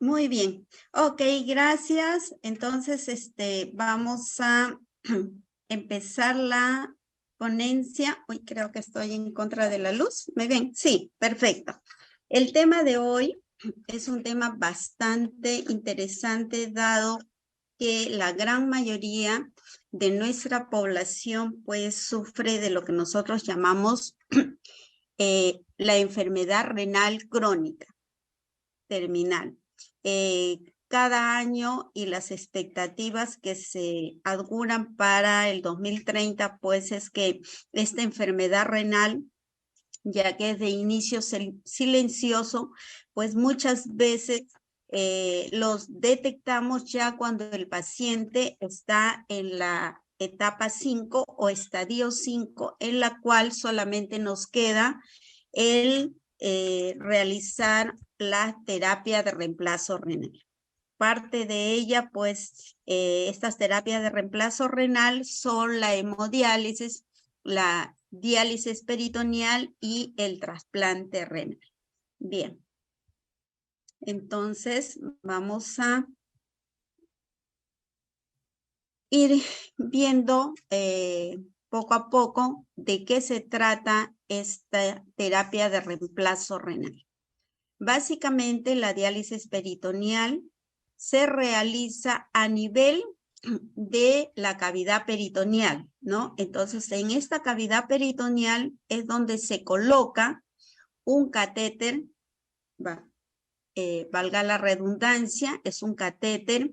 Muy bien. Ok, gracias. Entonces, vamos a empezar la ponencia. Hoy creo que estoy en contra de la luz. ¿Me ven? Sí, perfecto. El tema de hoy es un tema bastante interesante, dado que la gran mayoría de nuestra población pues sufre de lo que nosotros llamamos la enfermedad renal crónica terminal. Cada año y las expectativas que se auguran para el 2030, pues es que esta enfermedad renal, ya que es de inicio silencioso, pues muchas veces los detectamos ya cuando el paciente está en la etapa 5 o estadio 5, en la cual solamente nos queda el realizar la terapia de reemplazo renal. Parte de ella, pues, estas terapias de reemplazo renal son la hemodiálisis, la diálisis peritoneal y el trasplante renal. Bien. Entonces, vamos a ir viendo poco a poco de qué se trata esta terapia de reemplazo renal. Básicamente, la diálisis peritoneal se realiza a nivel de la cavidad peritoneal, ¿no? Entonces, en esta cavidad peritoneal es donde se coloca un catéter, valga la redundancia, es un catéter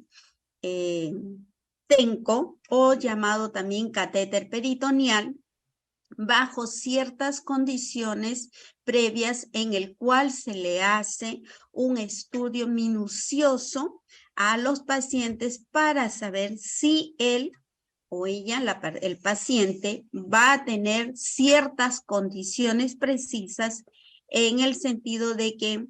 TENCO o llamado también catéter peritoneal, bajo ciertas condiciones previas en el cual se le hace un estudio minucioso a los pacientes para saber si él o ella, el paciente, va a tener ciertas condiciones precisas en el sentido de que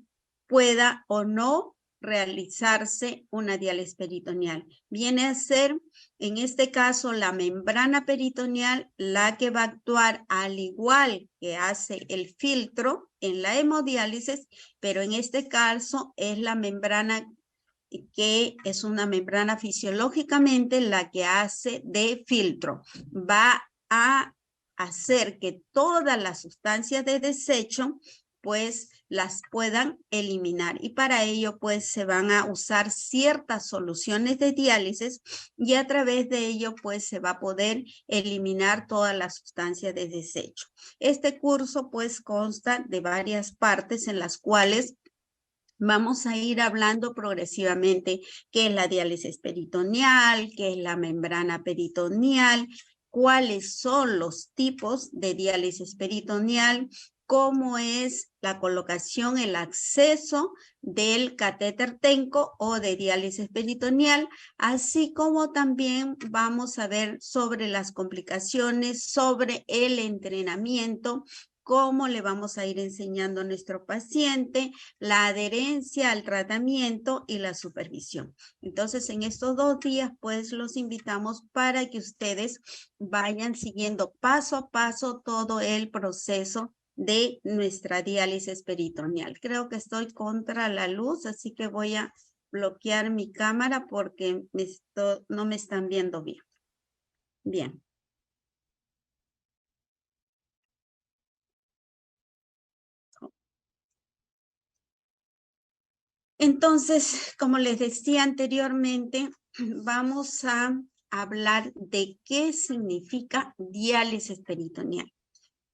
pueda o no realizarse una diálisis peritoneal. Viene a ser, en este caso, la membrana peritoneal la que va a actuar al igual que hace el filtro en la hemodiálisis, pero en este caso es la membrana que es una membrana fisiológicamente la que hace de filtro. Va a hacer que todas las sustancias de desecho pues las puedan eliminar, y para ello pues se van a usar ciertas soluciones de diálisis y a través de ello pues se va a poder eliminar todas las sustancias de desecho. Este curso pues consta de varias partes en las cuales vamos a ir hablando progresivamente qué es la diálisis peritoneal, qué es la membrana peritoneal, cuáles son los tipos de diálisis peritoneal, cómo es la colocación, el acceso del catéter TENCO o de diálisis peritoneal, así como también vamos a ver sobre las complicaciones, sobre el entrenamiento, cómo le vamos a ir enseñando a nuestro paciente, la adherencia al tratamiento y la supervisión. Entonces, en estos 2 días, pues los invitamos para que ustedes vayan siguiendo paso a paso todo el proceso de nuestra diálisis peritoneal. Creo que estoy contra la luz, así que voy a bloquear mi cámara porque no me están viendo bien. Bien. Entonces, como les decía anteriormente, vamos a hablar de qué significa diálisis peritoneal.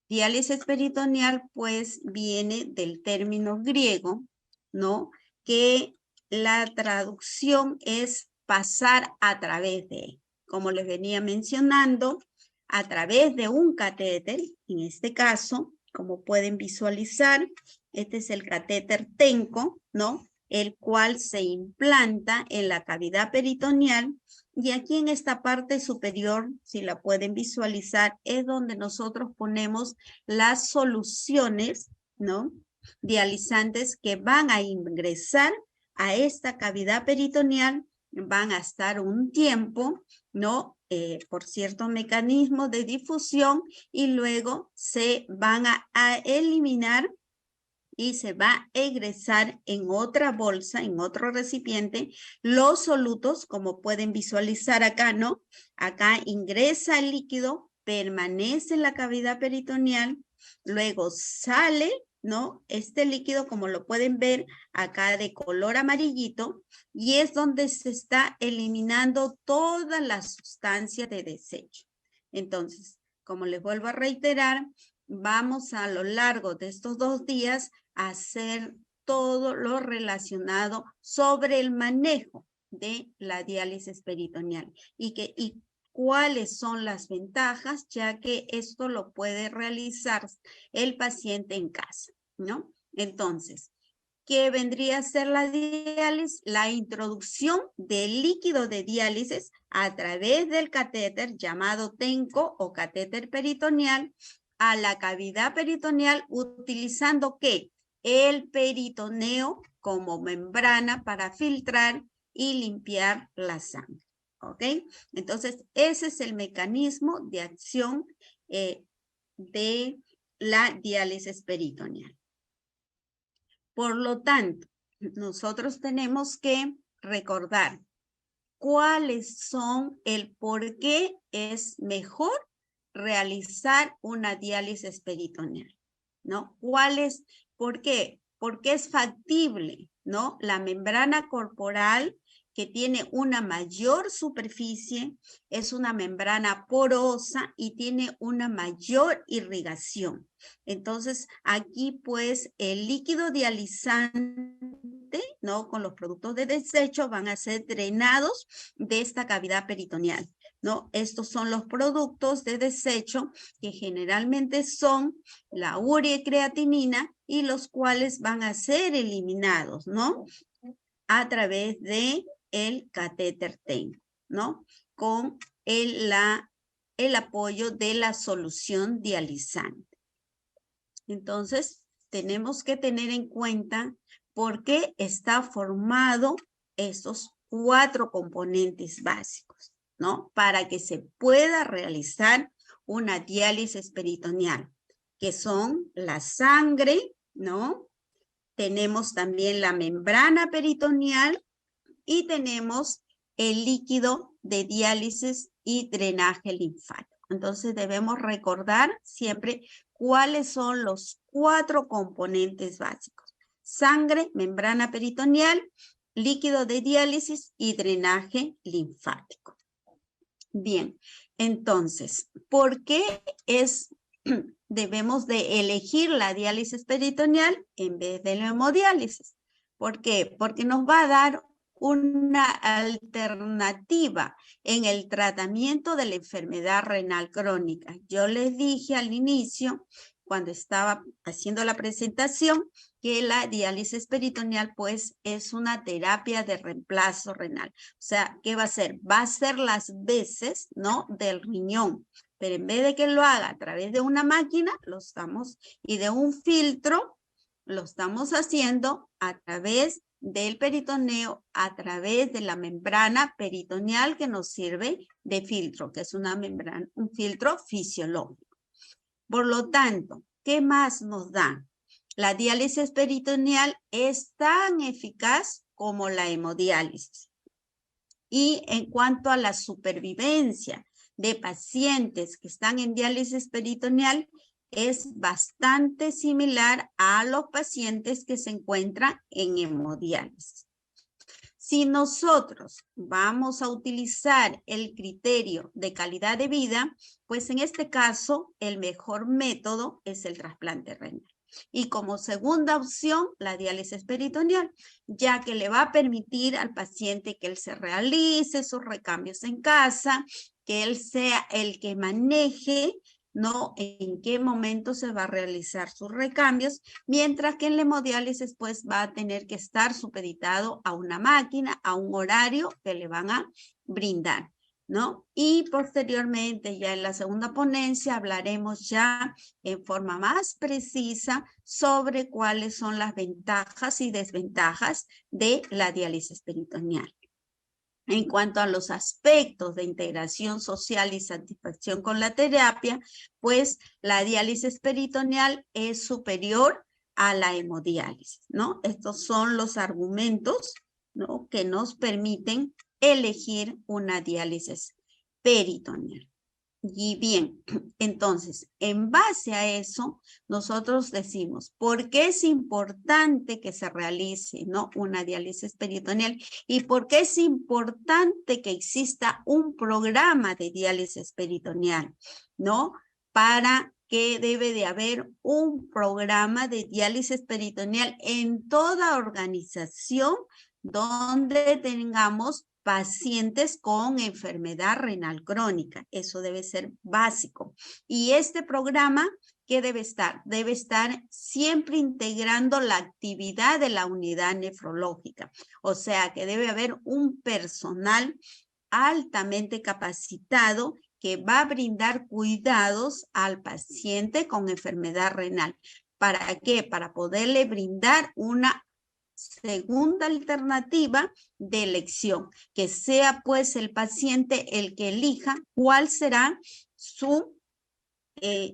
Diálisis peritoneal, pues, viene del término griego, ¿no? Que la traducción es pasar a través de, como les venía mencionando, a través de un catéter, en este caso, como pueden visualizar, este es el catéter TENCO, ¿no? El cual se implanta en la cavidad peritoneal, y aquí en esta parte superior, si la pueden visualizar, es donde nosotros ponemos las soluciones, ¿no? Dializantes que van a ingresar a esta cavidad peritoneal, van a estar un tiempo, ¿no? Por cierto mecanismo de difusión, y luego se van a eliminar y se va a egresar en otra bolsa, en otro recipiente, los solutos, como pueden visualizar acá, ¿no? Acá ingresa el líquido, permanece en la cavidad peritoneal, luego sale, ¿no? Este líquido, como lo pueden ver acá de color amarillito, y es donde se está eliminando toda la sustancia de desecho. Entonces, como les vuelvo a reiterar, vamos a lo largo de estos 2 días a hacer todo lo relacionado sobre el manejo de la diálisis peritoneal y cuáles son las ventajas, ya que esto lo puede realizar el paciente en casa, ¿no? Entonces, ¿qué vendría a ser la diálisis? La introducción del líquido de diálisis a través del catéter llamado TENCO o catéter peritoneal a la cavidad peritoneal utilizando ¿qué? El peritoneo como membrana para filtrar y limpiar la sangre. ¿Ok? Entonces, ese es el mecanismo de acción de la diálisis peritoneal. Por lo tanto, nosotros tenemos que recordar cuáles son el por qué es mejor realizar una diálisis peritoneal, ¿no? ¿Por qué? Porque es factible, ¿no? La membrana corporal que tiene una mayor superficie, es una membrana porosa y tiene una mayor irrigación. Entonces, aquí pues el líquido dializante, ¿no? Con los productos de desecho van a ser drenados de esta cavidad peritoneal, ¿no? Estos son los productos de desecho que generalmente son la urea y creatinina y los cuales van a ser eliminados, ¿no? A través de el catéter TENCO, ¿no? Con el apoyo de la solución dializante. Entonces, tenemos que tener en cuenta por qué está formado estos 4 componentes básicos, ¿no? Para que se pueda realizar una diálisis peritoneal, que son la sangre, ¿no? Tenemos también la membrana peritoneal y tenemos el líquido de diálisis y drenaje linfático. Entonces debemos recordar siempre cuáles son los 4 componentes básicos: sangre, membrana peritoneal, líquido de diálisis y drenaje linfático. Bien, entonces, ¿por qué debemos de elegir la diálisis peritoneal en vez de la hemodiálisis? ¿Por qué? Porque nos va a dar una alternativa en el tratamiento de la enfermedad renal crónica. Yo les dije al inicio, cuando estaba haciendo la presentación, que la diálisis peritoneal pues es una terapia de reemplazo renal. O sea, ¿qué va a hacer? Va a hacer las veces, ¿no? Del riñón, pero en vez de que lo haga a través de una máquina, y de un filtro, lo estamos haciendo a través del peritoneo, a través de la membrana peritoneal que nos sirve de filtro, que es una membrana, un filtro fisiológico. Por lo tanto, ¿qué más nos da? La diálisis peritoneal es tan eficaz como la hemodiálisis. Y en cuanto a la supervivencia de pacientes que están en diálisis peritoneal, es bastante similar a los pacientes que se encuentran en hemodiálisis. Si nosotros vamos a utilizar el criterio de calidad de vida, pues en este caso el mejor método es el trasplante renal. Y como segunda opción, la diálisis peritoneal, ya que le va a permitir al paciente que él se realice sus recambios en casa, que él sea el que maneje, ¿no? En qué momento se va a realizar sus recambios, mientras que en la hemodiálisis pues va a tener que estar supeditado a una máquina, a un horario que le van a brindar, ¿no? Y posteriormente, ya en la segunda ponencia, hablaremos ya en forma más precisa sobre cuáles son las ventajas y desventajas de la diálisis peritoneal. En cuanto a los aspectos de integración social y satisfacción con la terapia, pues la diálisis peritoneal es superior a la hemodiálisis, ¿no? Estos son los argumentos, ¿no?, que nos permiten elegir una diálisis peritoneal. Y bien, entonces, en base a eso, nosotros decimos, ¿por qué es importante que se realice, ¿no?, una diálisis peritoneal? ¿Y por qué es importante que exista un programa de diálisis peritoneal, ¿no? Para que debe de haber un programa de diálisis peritoneal en toda organización donde tengamos pacientes con enfermedad renal crónica. Eso debe ser básico. Y este programa, ¿qué debe estar? Debe estar siempre integrando la actividad de la unidad nefrológica. O sea, que debe haber un personal altamente capacitado que va a brindar cuidados al paciente con enfermedad renal. ¿Para qué? Para poderle brindar una segunda alternativa de elección, que sea pues el paciente el que elija cuál será su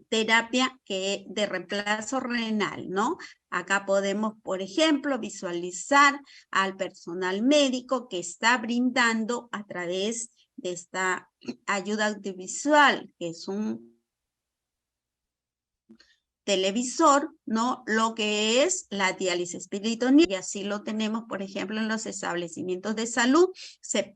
terapia de reemplazo renal, ¿no? Acá podemos, por ejemplo, visualizar al personal médico que está brindando a través de esta ayuda audiovisual, que es un televisor, ¿no?, lo que es la diálisis peritoneal. Y así lo tenemos, por ejemplo, en los establecimientos de salud. Se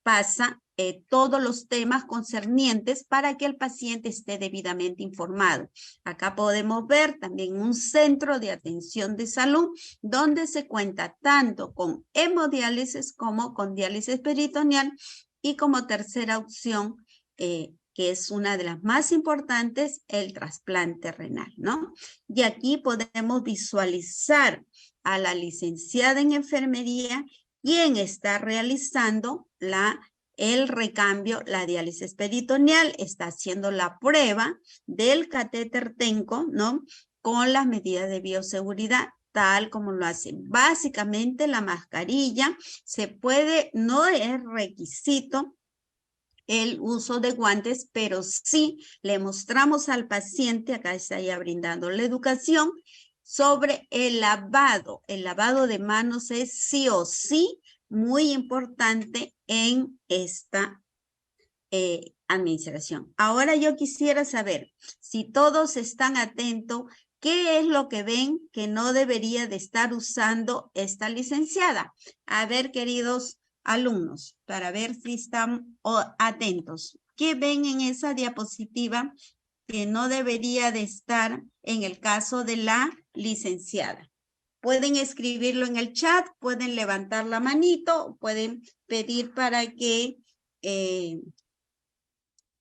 pasa todos los temas concernientes para que el paciente esté debidamente informado. Acá podemos ver también un centro de atención de salud donde se cuenta tanto con hemodiálisis como con diálisis peritoneal, y como tercera opción, que es una de las más importantes, el trasplante renal, ¿no? Y aquí podemos visualizar a la licenciada en enfermería, quien está realizando el recambio, la diálisis peritoneal, está haciendo la prueba del catéter Tenco, ¿no?, con las medidas de bioseguridad, tal como lo hacen. Básicamente la mascarilla no es requisito el uso de guantes, pero sí le mostramos al paciente, acá está ya brindando la educación, sobre el lavado. El lavado de manos es sí o sí muy importante en esta administración. Ahora yo quisiera saber si todos están atentos, ¿qué es lo que ven que no debería de estar usando esta licenciada? A ver, queridos alumnos, para ver si están atentos. ¿Qué ven en esa diapositiva que no debería de estar en el caso de la licenciada? Pueden escribirlo en el chat, pueden levantar la manito, pueden pedir para que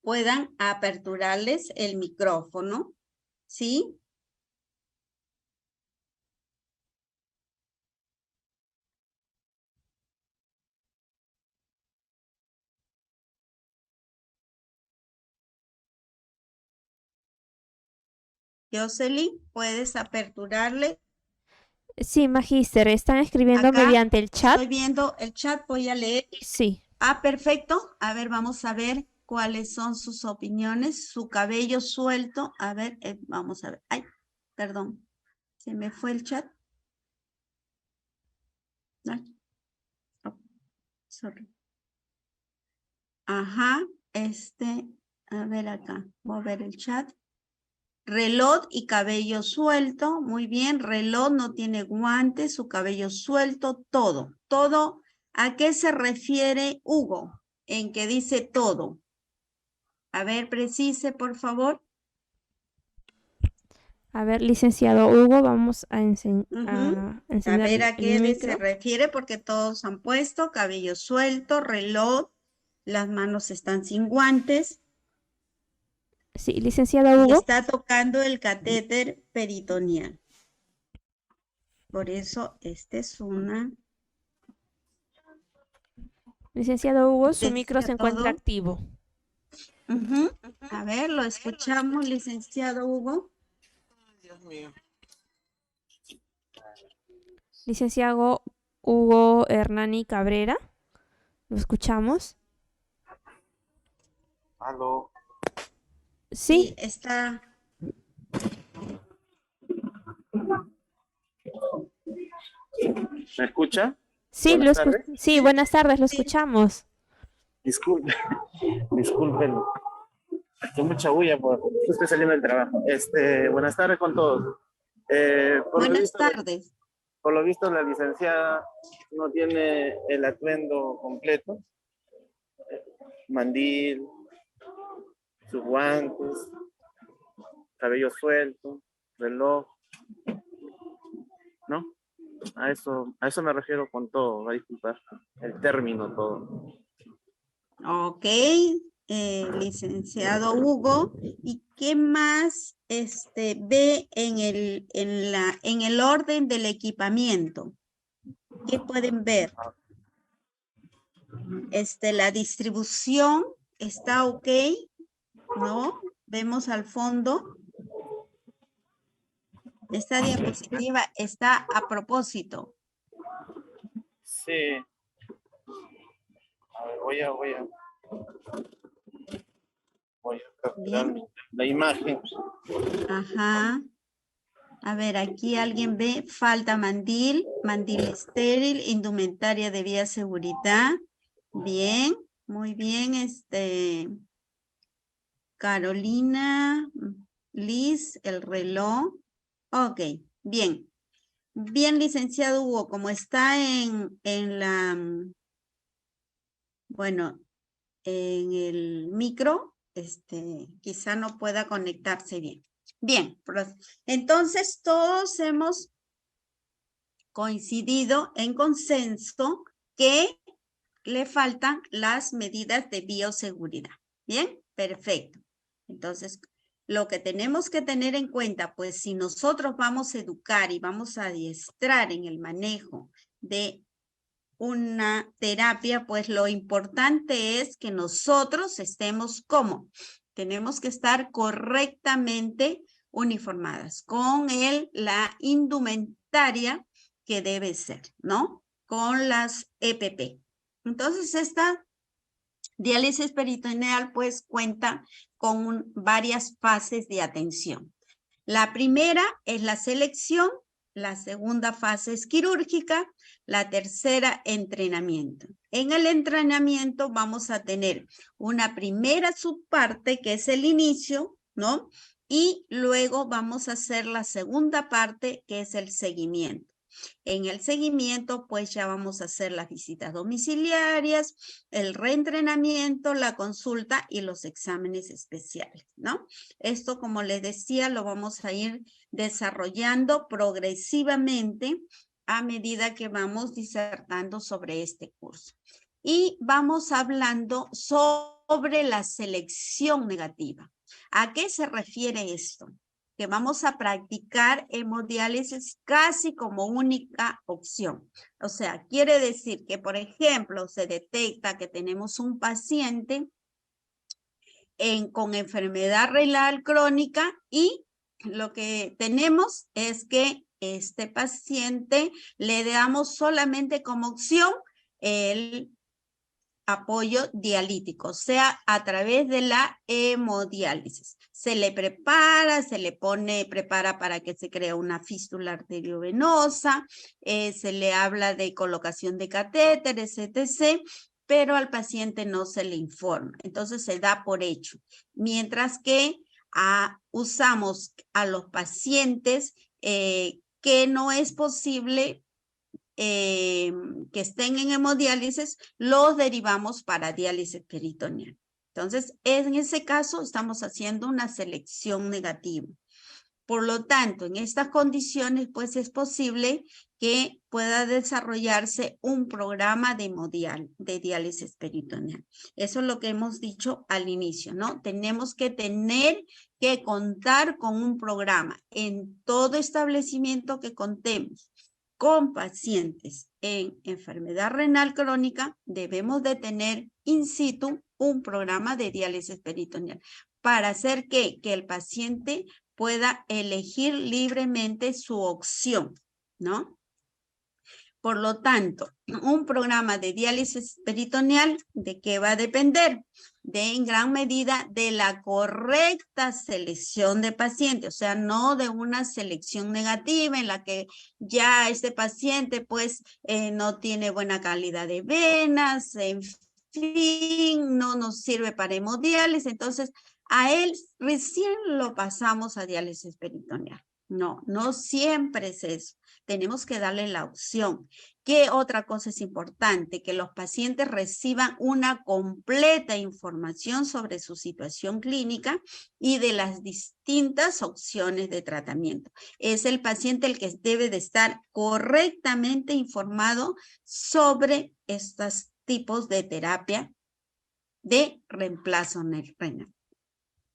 puedan aperturarles el micrófono, ¿sí? Jocelyn, ¿puedes aperturarle? Sí, magíster, están escribiendo Acá mediante el chat. estoy viendo el chat, voy a leer. Sí. Ah, perfecto. A ver, vamos a ver cuáles son sus opiniones. Su cabello suelto. A ver, vamos a ver. Ay, perdón. Se me fue el chat. Ay, oh, sorry. Ajá, a ver acá. Voy a ver el chat. Reloj y cabello suelto, muy bien, reloj no tiene guantes, su cabello suelto, todo, todo. ¿A qué se refiere Hugo en que dice todo? A ver, precise, por favor. A ver, licenciado Hugo, vamos a, A encender ver a el qué se micro. refiere, porque todos han puesto cabello suelto, reloj, las manos están sin guantes Sí, licenciado y Hugo. está tocando el catéter peritoneal. Por eso, esta es una... Licenciado Hugo, su micro Decía se encuentra todo. activo. A ver, lo escuchamos, licenciado Hugo. Dios mío. Licenciado Hugo Hernani Cabrera, ¿lo escuchamos? Aló. Sí, Sí, está. ¿Me escucha? Sí, Buenas tardes. sí, buenas tardes, lo Sí. escuchamos. Disculpe, disculpen. Hay mucha bulla, estoy saliendo del trabajo. Buenas tardes con todos. Buenas tardes. Por lo visto, la licenciada no tiene el atuendo completo. Mandil, sus guantes, cabello suelto, reloj, ¿no? A eso me refiero con todo, va a disculpar el término todo. Ok, licenciado Hugo. ¿Y qué más ve en el orden del equipamiento? ¿Qué pueden ver? La distribución está ok, ¿no? Vemos al fondo. Esta diapositiva está a propósito. Sí. A ver, voy a capturar la imagen. Ajá. A ver, aquí alguien ve, falta mandil estéril, indumentaria de bioseguridad. Bien, muy bien, Carolina, Liz, el reloj. Ok, bien. Bien, licenciado Hugo, como está en la, bueno, en el micro, quizá no pueda conectarse bien. Bien, entonces todos hemos coincidido en consenso que le faltan las medidas de bioseguridad. Bien, perfecto. Entonces, lo que tenemos que tener en cuenta, pues si nosotros vamos a educar y vamos a adiestrar en el manejo de una terapia, pues lo importante es que nosotros estemos como, tenemos que estar correctamente uniformadas con la indumentaria que debe ser, ¿no? Con las EPP. Entonces, esta diálisis peritoneal, pues, cuenta con varias fases de atención. La primera es la selección, la segunda fase es quirúrgica, la tercera, entrenamiento. En el entrenamiento vamos a tener una primera subparte que es el inicio, ¿no? Y luego vamos a hacer la segunda parte que es el seguimiento. En el seguimiento, pues ya vamos a hacer las visitas domiciliarias, el reentrenamiento, la consulta y los exámenes especiales, ¿no? Esto, como les decía, lo vamos a ir desarrollando progresivamente a medida que vamos disertando sobre este curso. Y vamos hablando sobre la selección negativa. ¿A qué se refiere esto? Que vamos a practicar hemodiálisis casi como única opción. O sea, quiere decir que, por ejemplo, se detecta que tenemos un paciente con enfermedad renal crónica y lo que tenemos es que este paciente le damos solamente como opción el apoyo dialítico, o sea, a través de la hemodiálisis. Se le prepara, prepara para que se crea una fístula arteriovenosa, se le habla de colocación de catéteres, etc., pero al paciente no se le informa. Entonces se da por hecho. Mientras que usamos a los pacientes que no es posible que estén en hemodiálisis, los derivamos para diálisis peritoneal. Entonces, en ese caso, estamos haciendo una selección negativa. Por lo tanto, en estas condiciones, pues es posible que pueda desarrollarse un programa de diálisis peritoneal. Eso es lo que hemos dicho al inicio, ¿no? Tenemos que tener que contar con un programa en todo establecimiento que contemos con pacientes en enfermedad renal crónica, debemos de tener in situ un programa de diálisis peritoneal para hacer que el paciente pueda elegir libremente su opción, ¿no? Por lo tanto, un programa de diálisis peritoneal, ¿de qué va a depender? en gran medida de la correcta selección de pacientes, o sea, no de una selección negativa en la que ya este paciente pues no tiene buena calidad de venas, en fin, no nos sirve para hemodiálisis, entonces a él recién lo pasamos a diálisis peritoneal. No, no siempre es eso. Tenemos que darle la opción. ¿Qué otra cosa es importante? Que los pacientes reciban una completa información sobre su situación clínica y de las distintas opciones de tratamiento. Es el paciente el que debe de estar correctamente informado sobre estos tipos de terapia de reemplazo renal.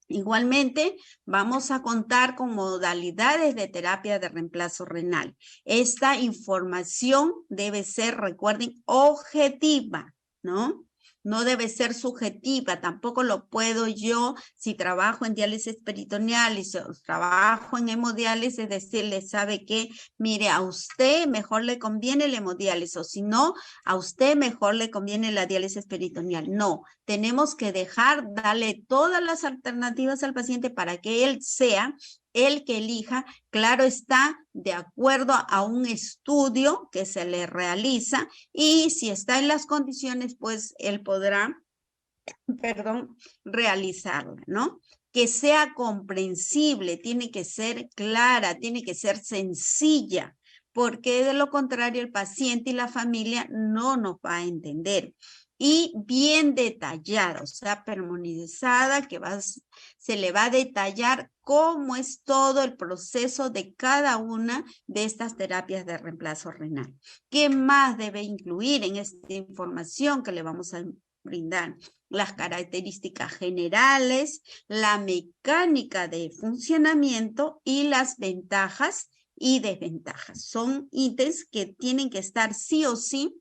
Igualmente, vamos a contar con modalidades de terapia de reemplazo renal. Esta información debe ser, recuerden, objetiva, ¿no? No debe ser subjetiva, tampoco lo puedo yo, si trabajo en diálisis peritoneal y trabajo en hemodiálisis, decirle, ¿sabe qué? Mire, a usted mejor le conviene la hemodiálisis, o si no, a usted mejor le conviene la diálisis peritoneal. No, tenemos que darle todas las alternativas al paciente para que él sea el que elija, claro está, de acuerdo a un estudio que se le realiza y si está en las condiciones, pues él podrá, realizarla, ¿no? Que sea comprensible, tiene que ser clara, tiene que ser sencilla, porque de lo contrario el paciente y la familia no nos va a entender. Y bien detallada, o sea, pormenorizada, que se le va a detallar cómo es todo el proceso de cada una de estas terapias de reemplazo renal. ¿Qué más debe incluir en esta información que le vamos a brindar? Las características generales, la mecánica de funcionamiento y las ventajas y desventajas. Son ítems que tienen que estar sí o sí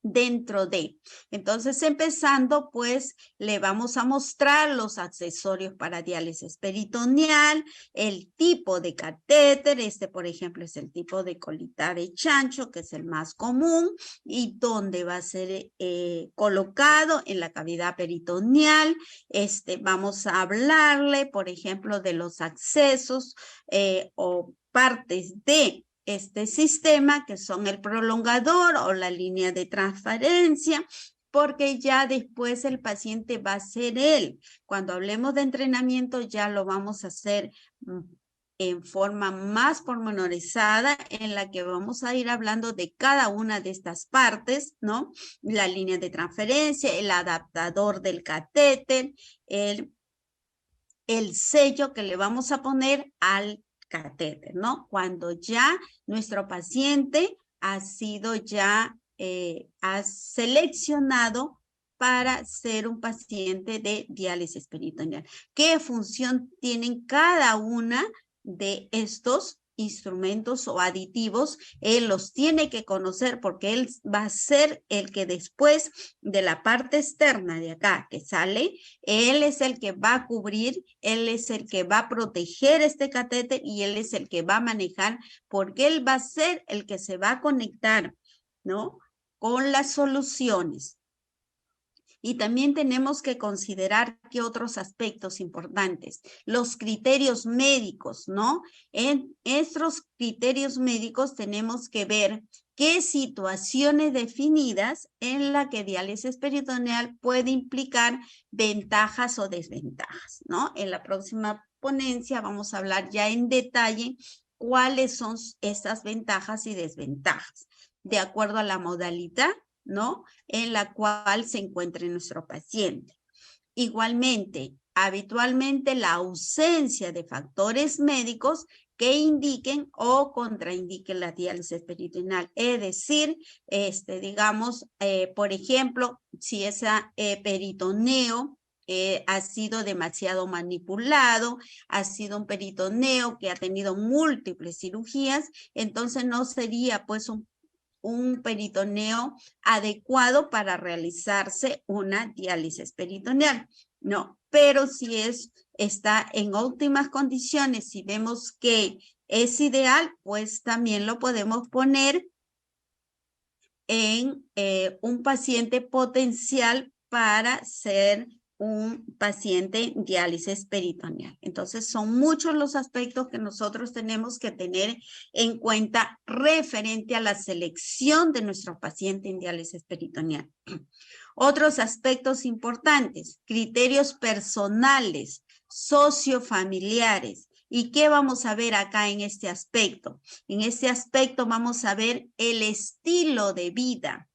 dentro de. Entonces, empezando, pues, le vamos a mostrar los accesorios para diálisis peritoneal, el tipo de catéter, por ejemplo, es el tipo de colita de chancho, que es el más común, y dónde va a ser colocado en la cavidad peritoneal. Vamos a hablarle, por ejemplo, de los accesos o partes de este sistema, que son el prolongador o la línea de transferencia, porque ya después el paciente va a ser él. Cuando hablemos de entrenamiento ya lo vamos a hacer en forma más pormenorizada, en la que vamos a ir hablando de cada una de estas partes, ¿no? La línea de transferencia, el adaptador del catéter, el sello que le vamos a poner al catéter, ¿no? Cuando ya nuestro paciente ha sido ya, ha seleccionado para ser un paciente de diálisis peritoneal. ¿Qué función tienen cada una de estos instrumentos o aditivos? Él los tiene que conocer porque él va a ser el que después de la parte externa de acá que sale, él es el que va a cubrir, él es el que va a proteger este catéter y él es el que va a manejar, porque él va a ser el que se va a conectar, ¿no? Con las soluciones. Y también tenemos que considerar que otros aspectos importantes, los criterios médicos, ¿no? En estos criterios médicos tenemos que ver qué situaciones definidas en la que diálisis peritoneal puede implicar ventajas o desventajas, ¿no? En la próxima ponencia vamos a hablar ya en detalle cuáles son estas ventajas y desventajas, de acuerdo a la modalidad, ¿no? En la cual se encuentre nuestro paciente. Igualmente, habitualmente la ausencia de factores médicos que indiquen o contraindiquen la diálisis peritoneal. Es decir, digamos, por ejemplo, si ese peritoneo ha sido demasiado manipulado, ha sido un peritoneo que ha tenido múltiples cirugías, entonces no sería pues un peritoneo adecuado para realizarse una diálisis peritoneal. No, pero si está en óptimas condiciones, si vemos que es ideal, pues también lo podemos poner en un paciente potencial para ser un paciente en diálisis peritoneal. Entonces, son muchos los aspectos que nosotros tenemos que tener en cuenta referente a la selección de nuestro paciente en diálisis peritoneal. Otros aspectos importantes, criterios personales, sociofamiliares. ¿Y qué vamos a ver acá en este aspecto? En este aspecto vamos a ver el estilo de vida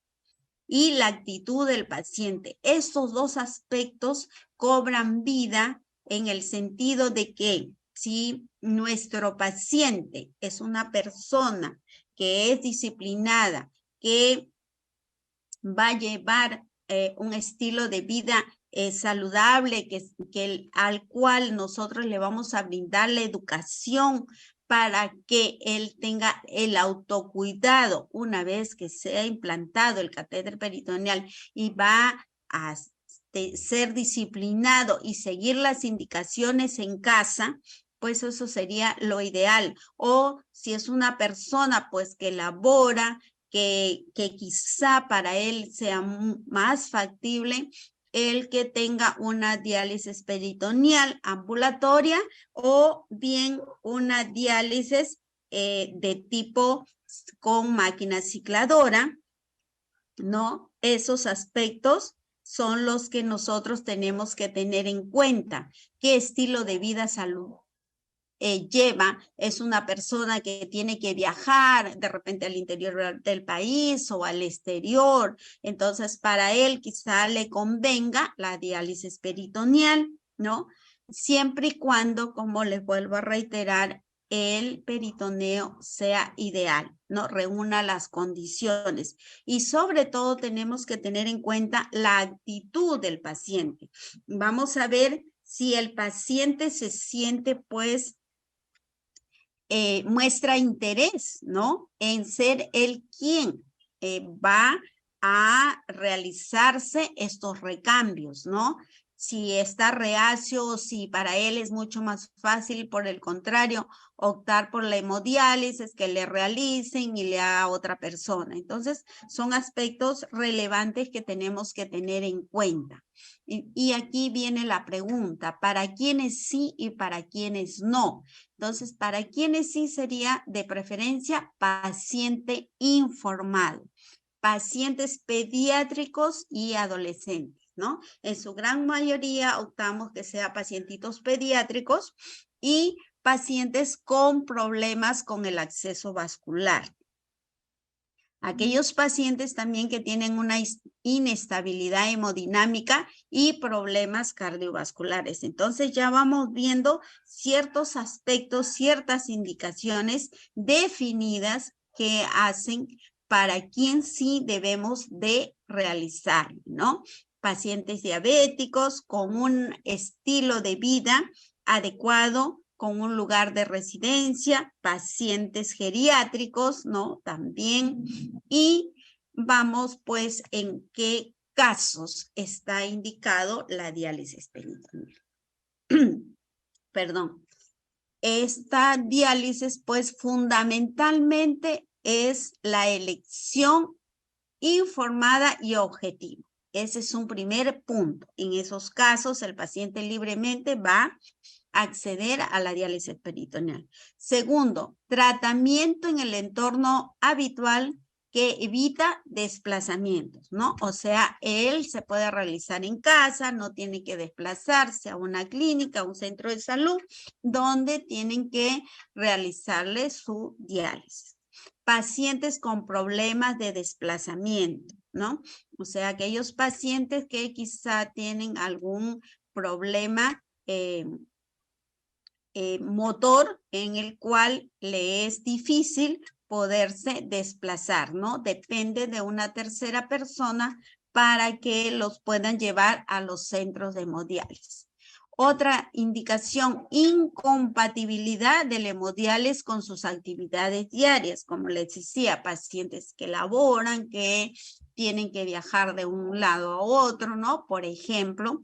y la actitud del paciente. Estos dos aspectos cobran vida en el sentido de que si nuestro paciente es una persona que es disciplinada, que va a llevar un estilo de vida saludable, al cual nosotros le vamos a brindar la educación para que él tenga el autocuidado una vez que sea implantado el catéter peritoneal y va a ser disciplinado y seguir las indicaciones en casa, pues eso sería lo ideal. O si es una persona pues que labora, que quizá para él sea más factible el que tenga una diálisis peritoneal ambulatoria o bien una diálisis de tipo con máquina cicladora, ¿no? Esos aspectos son los que nosotros tenemos que tener en cuenta. ¿Qué estilo de vida lleva? Es una persona que tiene que viajar de repente al interior del país o al exterior. Entonces, para él quizá le convenga la diálisis peritoneal, ¿no? Siempre y cuando, como les vuelvo a reiterar, el peritoneo sea ideal, ¿no? Reúna las condiciones. Y sobre todo tenemos que tener en cuenta la actitud del paciente. Vamos a ver si el paciente se siente, pues, muestra interés, ¿no? En ser el quien va a realizarse estos recambios, ¿no? Si está reacio o si para él es mucho más fácil, por el contrario, optar por la hemodiálisis, que le realicen y le haga otra persona. Entonces, son aspectos relevantes que tenemos que tener en cuenta. Y aquí viene la pregunta, ¿para quiénes sí y para quiénes no? Entonces, para quienes sí sería de preferencia paciente informado, pacientes pediátricos y adolescentes, ¿no? En su gran mayoría optamos que sea pacientitos pediátricos y pacientes con problemas con el acceso vascular. Aquellos pacientes también que tienen una inestabilidad hemodinámica y problemas cardiovasculares. Entonces ya vamos viendo ciertos aspectos, ciertas indicaciones definidas que hacen para quién sí debemos de realizar, ¿no? Pacientes diabéticos con un estilo de vida adecuado, con un lugar de residencia, pacientes geriátricos, ¿no? También. Y vamos pues en qué casos está indicado la diálisis peritoneal. Perdón. Esta diálisis pues fundamentalmente es la elección informada y objetiva. Ese es un primer punto. En esos casos el paciente libremente va acceder a la diálisis peritoneal. Segundo, tratamiento en el entorno habitual que evita desplazamientos, ¿no? O sea, él se puede realizar en casa, no tiene que desplazarse a una clínica, a un centro de salud, donde tienen que realizarle su diálisis. Pacientes con problemas de desplazamiento, ¿no? O sea, aquellos pacientes que quizá tienen algún problema motor en el cual le es difícil poderse desplazar, ¿no? Depende de una tercera persona para que los puedan llevar a los centros de hemodiálisis. Otra indicación, incompatibilidad del hemodiálisis con sus actividades diarias, como les decía, pacientes que laboran, que tienen que viajar de un lado a otro, ¿no? Por ejemplo,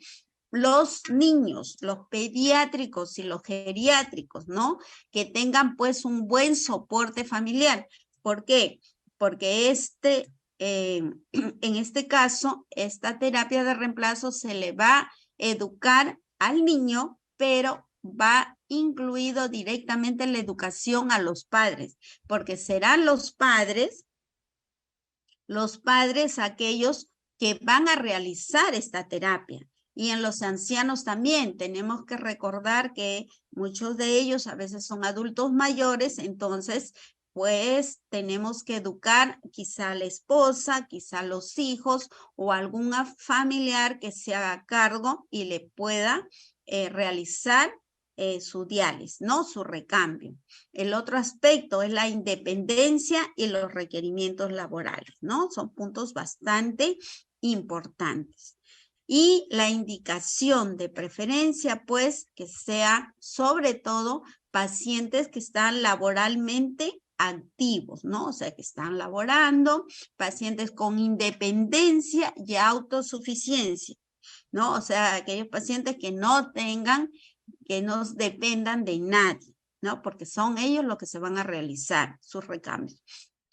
los niños, los pediátricos y los geriátricos, ¿no? Que tengan pues un buen soporte familiar. ¿Por qué? Porque en este caso, esta terapia de reemplazo se le va educar al niño, pero va incluido directamente en la educación a los padres, porque serán los padres aquellos que van a realizar esta terapia. Y en los ancianos también tenemos que recordar que muchos de ellos a veces son adultos mayores, entonces pues tenemos que educar quizá a la esposa, quizá a los hijos o algún familiar que se haga cargo y le pueda realizar su diálisis, ¿no? Su recambio. El otro aspecto es la independencia y los requerimientos laborales, ¿no? Son puntos bastante importantes. Y la indicación de preferencia, pues, que sea sobre todo pacientes que están laboralmente activos, ¿no? O sea, que están laborando, pacientes con independencia y autosuficiencia, ¿no? O sea, aquellos pacientes que no dependan de nadie, ¿no? Porque son ellos los que se van a realizar sus recambios.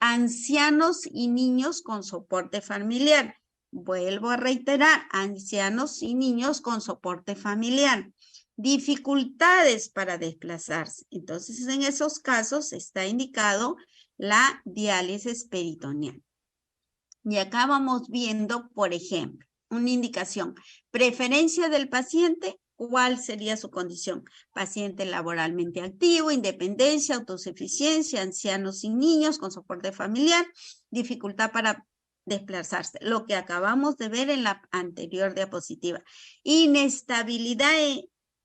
Ancianos y niños con soporte familiar. Vuelvo a reiterar, ancianos y niños con soporte familiar. Dificultades para desplazarse. Entonces, en esos casos está indicado la diálisis peritoneal. Y acá vamos viendo, por ejemplo, una indicación. Preferencia del paciente. ¿Cuál sería su condición? Paciente laboralmente activo, independencia, autosuficiencia, ancianos y niños con soporte familiar, dificultad para desplazarse. Lo que acabamos de ver en la anterior diapositiva. Inestabilidad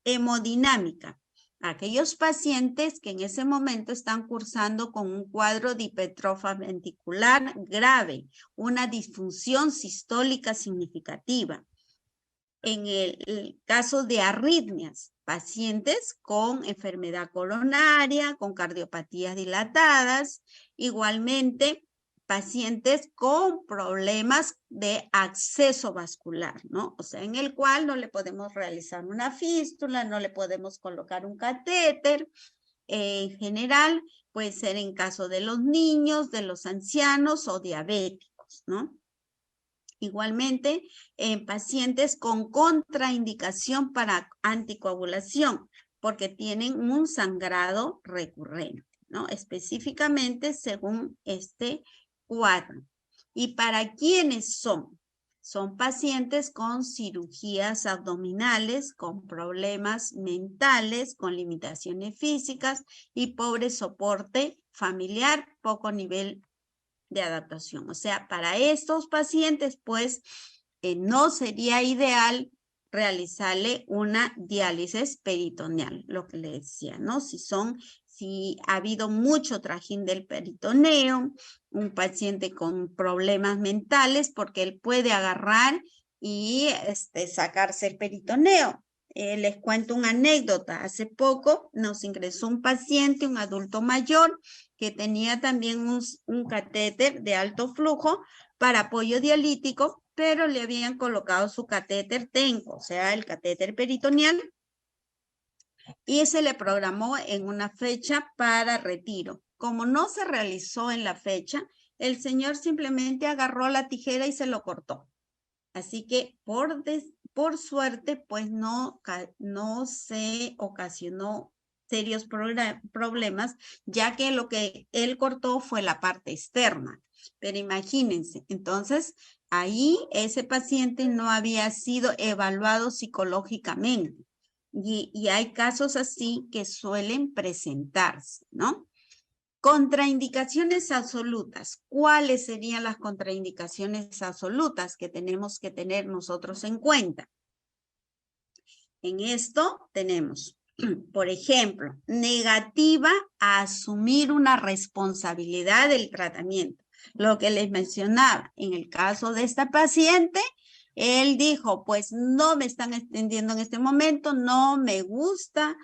hemodinámica. Aquellos pacientes que en ese momento están cursando con un cuadro de hipertrofia ventricular grave, una disfunción sistólica significativa. En el caso de arritmias, pacientes con enfermedad coronaria, con cardiopatías dilatadas, igualmente pacientes con problemas de acceso vascular, ¿no? O sea, en el cual no le podemos realizar una fístula, no le podemos colocar un catéter. En general, puede ser en caso de los niños, de los ancianos o diabéticos, ¿no? Igualmente, en pacientes con contraindicación para anticoagulación, porque tienen un sangrado recurrente, ¿no? Específicamente según este cuadro. ¿Y para quiénes son? Son pacientes con cirugías abdominales, con problemas mentales, con limitaciones físicas y pobre soporte familiar, poco nivel de adaptación. O sea, para estos pacientes, pues, no sería ideal realizarle una diálisis peritoneal, lo que le decía, ¿no? Si ha habido mucho trajín del peritoneo, un paciente con problemas mentales, porque él puede agarrar y sacarse el peritoneo. Les cuento una anécdota. Hace poco nos ingresó un paciente, un adulto mayor, que tenía también un catéter de alto flujo para apoyo dialítico, pero le habían colocado su catéter TENCO, o sea, el catéter peritoneal, y se le programó en una fecha para retiro. Como no se realizó en la fecha, el señor simplemente agarró la tijera y se lo cortó. Así que por suerte, pues no se ocasionó serios problemas, ya que lo que él cortó fue la parte externa. Pero imagínense, entonces ahí ese paciente no había sido evaluado psicológicamente. Y hay casos así que suelen presentarse, ¿no? Contraindicaciones absolutas. ¿Cuáles serían las contraindicaciones absolutas que tenemos que tener nosotros en cuenta? En esto tenemos, por ejemplo, negativa a asumir una responsabilidad del tratamiento. Lo que les mencionaba, en el caso de esta paciente, él dijo, pues no me están extendiendo en este momento, no me gusta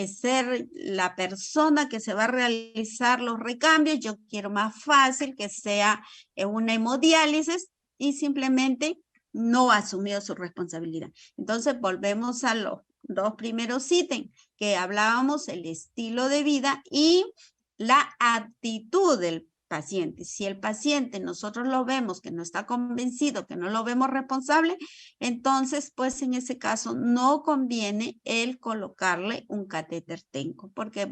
ser la persona que se va a realizar los recambios, yo quiero más fácil que sea una hemodiálisis y simplemente no asumió su responsabilidad. Entonces volvemos a los dos primeros ítems que hablábamos, el estilo de vida y la actitud del paciente. Si el paciente nosotros lo vemos que no está convencido, que no lo vemos responsable, entonces pues en ese caso no conviene el colocarle un catéter Tenco porque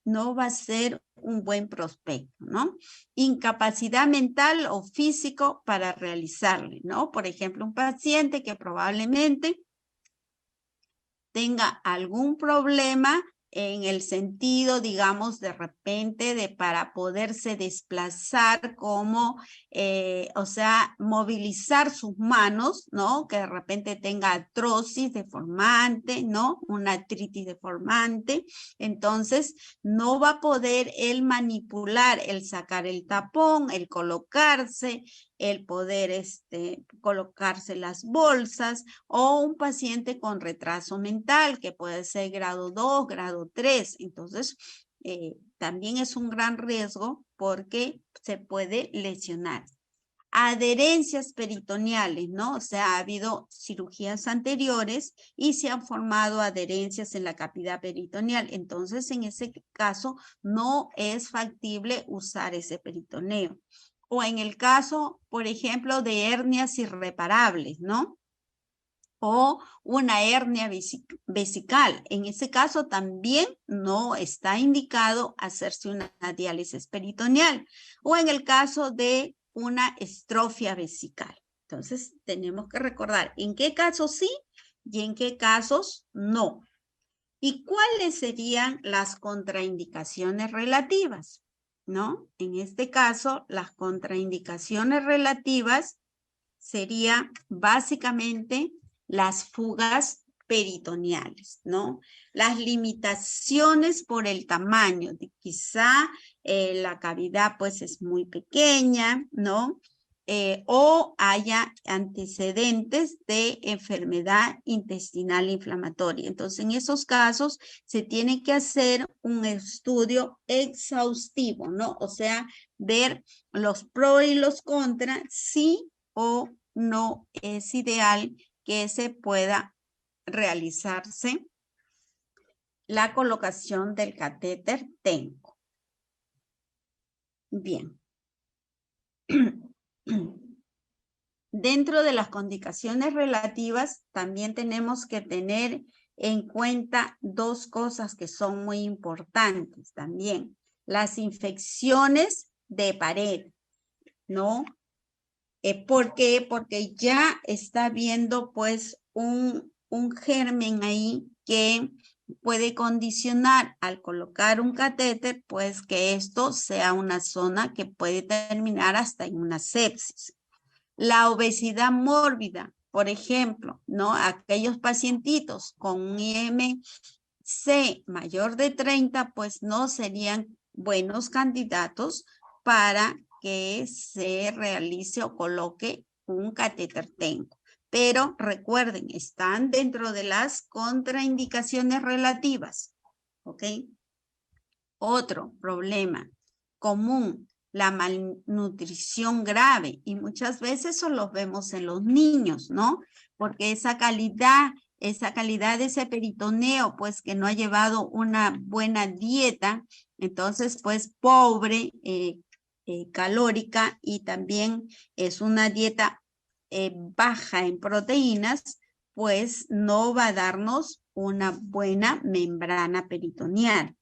no va a ser un buen prospecto, ¿no? Incapacidad mental o físico para realizarle, ¿no? Por ejemplo, un paciente que probablemente tenga algún problema en el sentido, digamos, de repente de para poderse desplazar como, o sea, movilizar sus manos, ¿no? Que de repente tenga artrosis deformante, ¿no? Una artritis deformante. Entonces, no va a poder él manipular, el sacar el tapón, el colocarse, el poder colocarse las bolsas, o un paciente con retraso mental que puede ser grado 2, grado 3. Entonces, también es un gran riesgo porque se puede lesionar. Adherencias peritoneales, ¿no? O sea, ha habido cirugías anteriores y se han formado adherencias en la cavidad peritoneal. Entonces, en ese caso, no es factible usar ese peritoneo. O en el caso, por ejemplo, de hernias irreparables, ¿no? O una hernia vesical. En ese caso también no está indicado hacerse una diálisis peritoneal. O en el caso de una estrofia vesical. Entonces, tenemos que recordar en qué casos sí y en qué casos no. ¿Y cuáles serían las contraindicaciones relativas? ¿No? En este caso, las contraindicaciones relativas serían básicamente las fugas peritoneales, ¿no? Las limitaciones por el tamaño, quizá la cavidad pues es muy pequeña, ¿no? O haya antecedentes de enfermedad intestinal inflamatoria. Entonces, en esos casos se tiene que hacer un estudio exhaustivo, ¿no? O sea, ver los pros y los contras, sí o no es ideal que se pueda realizarse la colocación del catéter Tenco. Bien. Dentro de las condiciones relativas, también tenemos que tener en cuenta dos cosas que son muy importantes también. Las infecciones de pared, ¿no? ¿Por qué? Porque ya está viendo pues un germen ahí que puede condicionar al colocar un catéter, pues que esto sea una zona que puede terminar hasta en una sepsis. La obesidad mórbida, por ejemplo, ¿no? Aquellos pacientitos con un IMC mayor de 30, pues no serían buenos candidatos para que se realice o coloque un catéter Tenco. Pero recuerden, están dentro de las contraindicaciones relativas, ¿ok? Otro problema común, la malnutrición grave, y muchas veces eso los vemos en los niños, ¿no? Porque esa calidad de ese peritoneo, pues que no ha llevado una buena dieta, entonces pues pobre, calórica, y también es una dieta baja en proteínas, pues no va a darnos una buena membrana peritoneal.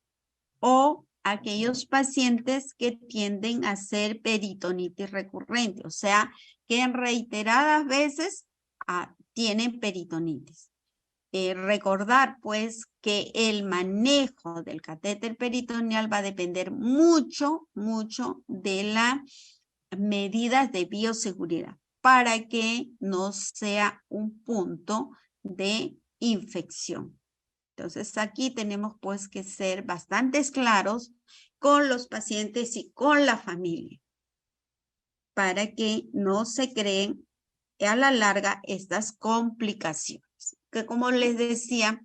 O aquellos pacientes que tienden a hacer peritonitis recurrente, o sea, que en reiteradas veces tienen peritonitis. Recordar pues que el manejo del catéter peritoneal va a depender mucho de las medidas de bioseguridad para que no sea un punto de infección. Entonces aquí tenemos pues que ser bastante claros con los pacientes y con la familia para que no se creen a la larga estas complicaciones, que como les decía,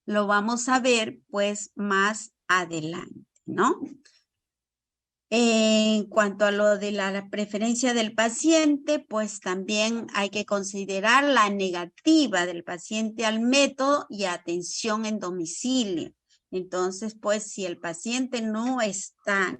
lo vamos a ver pues más adelante, ¿no? En cuanto a lo de la preferencia del paciente, pues también hay que considerar la negativa del paciente al método y atención en domicilio. Entonces, pues si el paciente no acepta,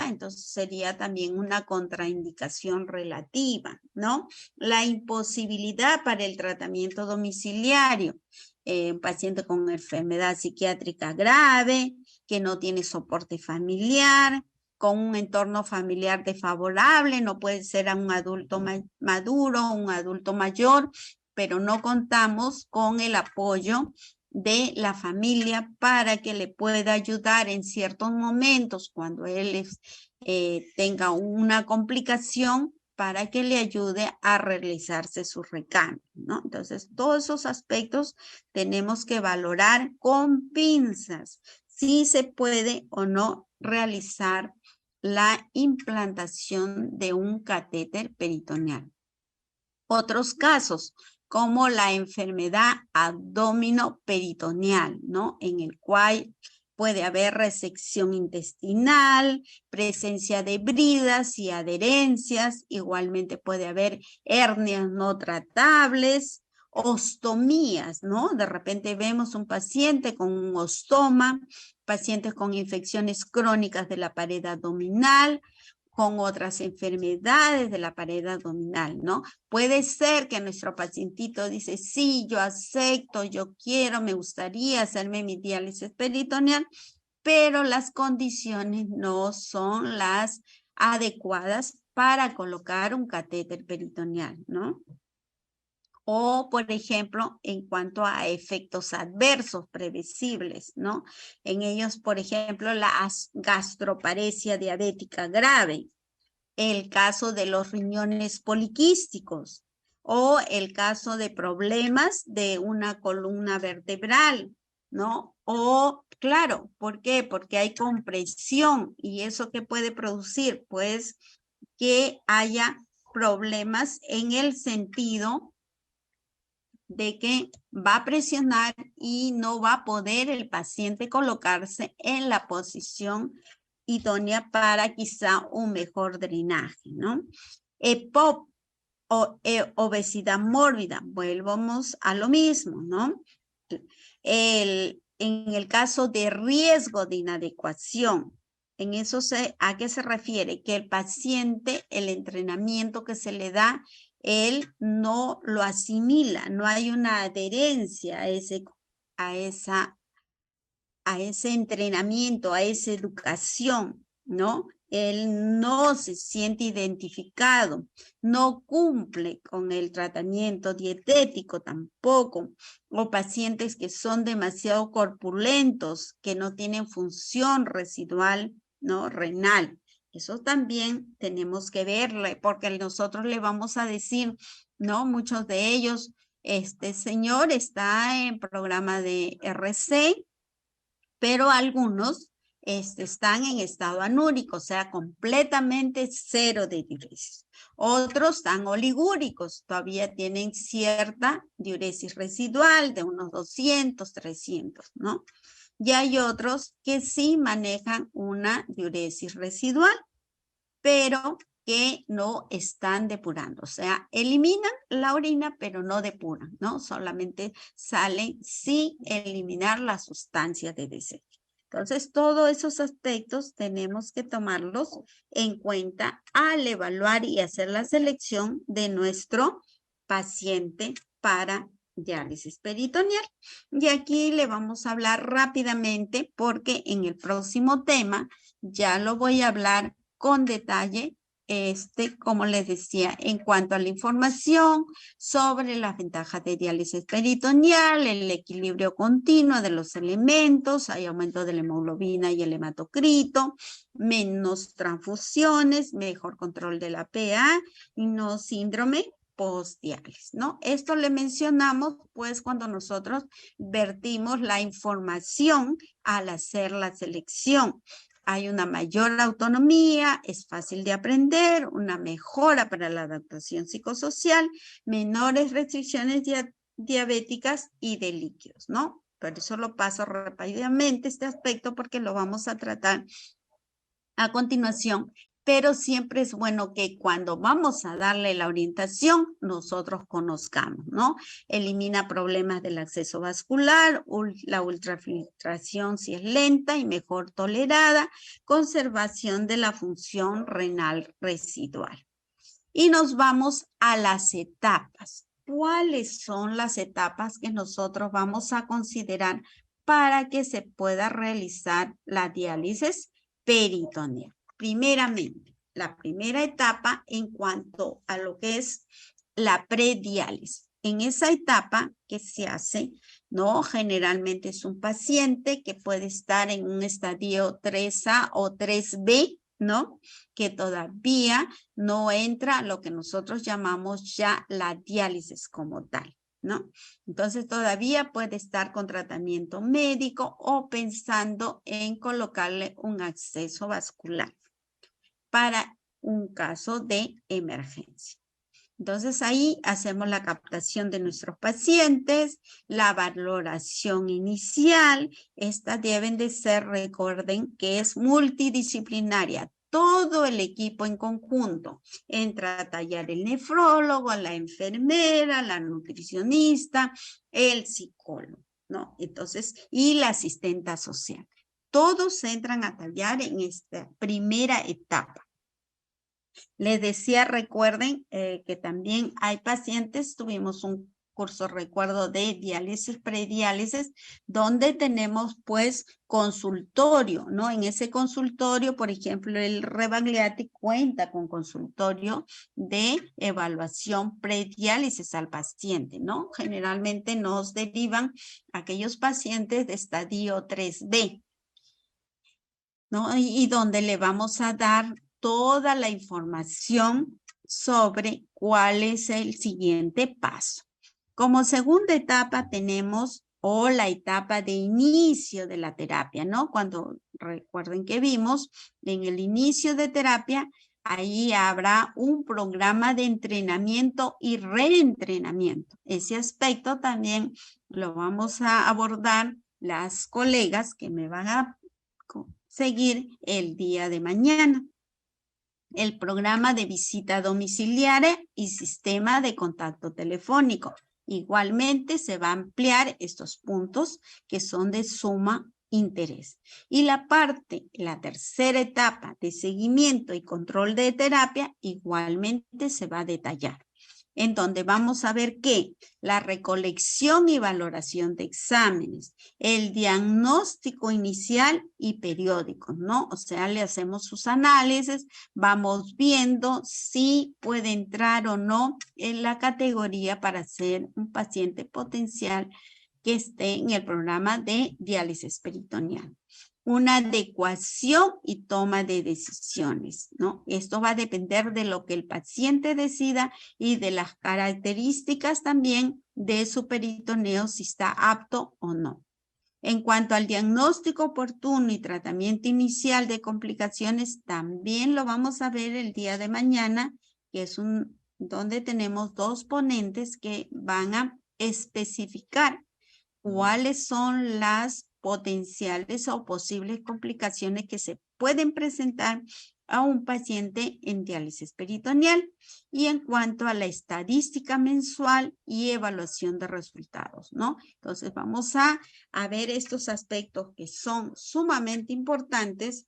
entonces sería también una contraindicación relativa, ¿no? La imposibilidad para el tratamiento domiciliario. Un paciente con enfermedad psiquiátrica grave, que no tiene soporte familiar, con un entorno familiar desfavorable, no puede ser a un adulto maduro, un adulto mayor, pero no contamos con el apoyo de la familia para que le pueda ayudar en ciertos momentos cuando él tenga una complicación para que le ayude a realizarse su recambio, ¿no? Entonces, todos esos aspectos tenemos que valorar con pinzas si se puede o no realizar la implantación de un catéter peritoneal. Otros casos, como la enfermedad abdominoperitoneal, ¿no? En el cual puede haber resección intestinal, presencia de bridas y adherencias, igualmente puede haber hernias no tratables, ostomías, ¿no? De repente vemos un paciente con un ostoma, pacientes con infecciones crónicas de la pared abdominal, con otras enfermedades de la pared abdominal, ¿no? Puede ser que nuestro pacientito dice, sí, yo acepto, yo quiero, me gustaría hacerme mi diálisis peritoneal, pero las condiciones no son las adecuadas para colocar un catéter peritoneal, ¿no? O, por ejemplo, en cuanto a efectos adversos previsibles, ¿no? En ellos, por ejemplo, la gastroparesia diabética grave, el caso de los riñones poliquísticos o el caso de problemas de una columna vertebral, ¿no? O, claro, ¿por qué? Porque hay compresión y eso ¿qué puede producir? Pues que haya problemas en el sentido de que va a presionar y no va a poder el paciente colocarse en la posición idónea para quizá un mejor drenaje, ¿no? EPOP o obesidad mórbida, volvamos a lo mismo, ¿no? En el caso de riesgo de inadecuación, en eso ¿a qué se refiere? Que el paciente, el entrenamiento que se le da, él no lo asimila, no hay una adherencia a ese entrenamiento, a esa educación, ¿no? Él no se siente identificado, no cumple con el tratamiento dietético tampoco, o pacientes que son demasiado corpulentos, que no tienen función residual, ¿no? Renal. Eso también tenemos que verle, porque nosotros le vamos a decir, ¿no? Muchos de ellos, este señor está en programa de RC, pero algunos están en estado anúrico, o sea, completamente cero de diuresis. Otros están oligúricos, todavía tienen cierta diuresis residual de unos 200, 300, ¿no? Y hay otros que sí manejan una diuresis residual, pero que no están depurando, o sea, eliminan la orina, pero no depuran, ¿no? Solamente salen sin eliminar las sustancias de desecho. Entonces, todos esos aspectos tenemos que tomarlos en cuenta al evaluar y hacer la selección de nuestro paciente para diálisis peritoneal. Y aquí le vamos a hablar rápidamente porque en el próximo tema ya lo voy a hablar con detalle, como les decía, en cuanto a la información sobre las ventajas de diálisis peritoneal, el equilibrio continuo de los elementos, hay aumento de la hemoglobina y el hematocrito, menos transfusiones, mejor control de la PA y no síndrome postdiálisis, ¿no? Esto le mencionamos pues cuando nosotros vertimos la información al hacer la selección. Hay una mayor autonomía, es fácil de aprender, una mejora para la adaptación psicosocial, menores restricciones diabéticas y de líquidos, ¿no? Por eso lo paso rápidamente este aspecto porque lo vamos a tratar a continuación pero siempre es bueno que cuando vamos a darle la orientación, nosotros conozcamos, ¿no? Elimina problemas del acceso vascular, la ultrafiltración si es lenta y mejor tolerada, conservación de la función renal residual. Y nos vamos a las etapas. ¿Cuáles son las etapas que nosotros vamos a considerar para que se pueda realizar la diálisis peritoneal? Primeramente, la primera etapa en cuanto a lo que es la prediálisis. En esa etapa que se hace, ¿no? Generalmente es un paciente que puede estar en un estadio 3A o 3B, ¿no? Que todavía no entra lo que nosotros llamamos ya la diálisis como tal, ¿no? Entonces todavía puede estar con tratamiento médico o pensando en colocarle un acceso vascular para un caso de emergencia. Entonces ahí hacemos la captación de nuestros pacientes, la valoración inicial. Estas deben de ser, recuerden que es multidisciplinaria. Todo el equipo en conjunto. Entra a tallar el nefrólogo, la enfermera, la nutricionista, el psicólogo, ¿no? Entonces, y la asistenta social. Todos entran a tallar en esta primera etapa. Les decía, recuerden que también hay pacientes, tuvimos un curso, recuerdo, de diálisis, prediálisis, donde tenemos pues consultorio, ¿no? En ese consultorio, por ejemplo, el Rebagliati cuenta con consultorio de evaluación prediálisis al paciente, ¿no? Generalmente nos derivan aquellos pacientes de estadio 3B, ¿no? Y donde le vamos a dar toda la información sobre cuál es el siguiente paso. Como segunda etapa tenemos la etapa de inicio de la terapia, ¿no? Cuando recuerden que vimos en el inicio de terapia, ahí habrá un programa de entrenamiento y reentrenamiento. Ese aspecto también lo vamos a abordar las colegas que me van a seguir el día de mañana. El programa de visita domiciliaria y sistema de contacto telefónico. Igualmente se va a ampliar estos puntos que son de suma interés. Y la tercera etapa de seguimiento y control de terapia igualmente se va a detallar, en donde vamos a ver que la recolección y valoración de exámenes, el diagnóstico inicial y periódico, ¿no? O sea, le hacemos sus análisis, vamos viendo si puede entrar o no en la categoría para ser un paciente potencial que esté en el programa de diálisis peritoneal. Una adecuación y toma de decisiones, ¿no? Esto va a depender de lo que el paciente decida y de las características también de su peritoneo, si está apto o no. En cuanto al diagnóstico oportuno y tratamiento inicial de complicaciones, también lo vamos a ver el día de mañana, que es donde tenemos dos ponentes que van a especificar cuáles son las potenciales o posibles complicaciones que se pueden presentar a un paciente en diálisis peritoneal, y en cuanto a la estadística mensual y evaluación de resultados, ¿no? Entonces vamos a ver estos aspectos que son sumamente importantes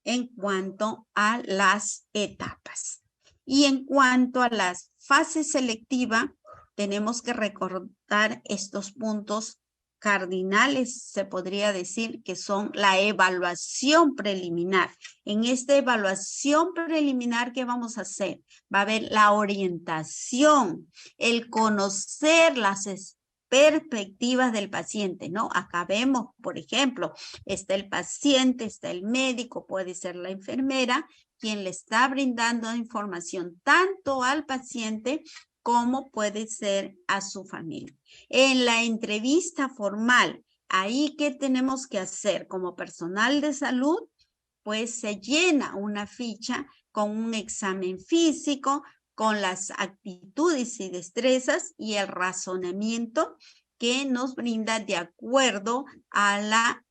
en cuanto a las etapas. Y en cuanto a las fases selectivas, tenemos que recordar estos puntos cardinales, se podría decir, que son la evaluación preliminar. En esta evaluación preliminar, ¿qué vamos a hacer? Va a haber la orientación, el conocer las perspectivas del paciente, ¿no? Acá vemos, por ejemplo, está el paciente, está el médico, puede ser la enfermera, quien le está brindando información tanto al paciente como puede ser a su familia. En la entrevista formal, ahí ¿qué tenemos que hacer? Como personal de salud, pues se llena una ficha con un examen físico, con las actitudes y destrezas y el razonamiento que nos brinda de acuerdo a la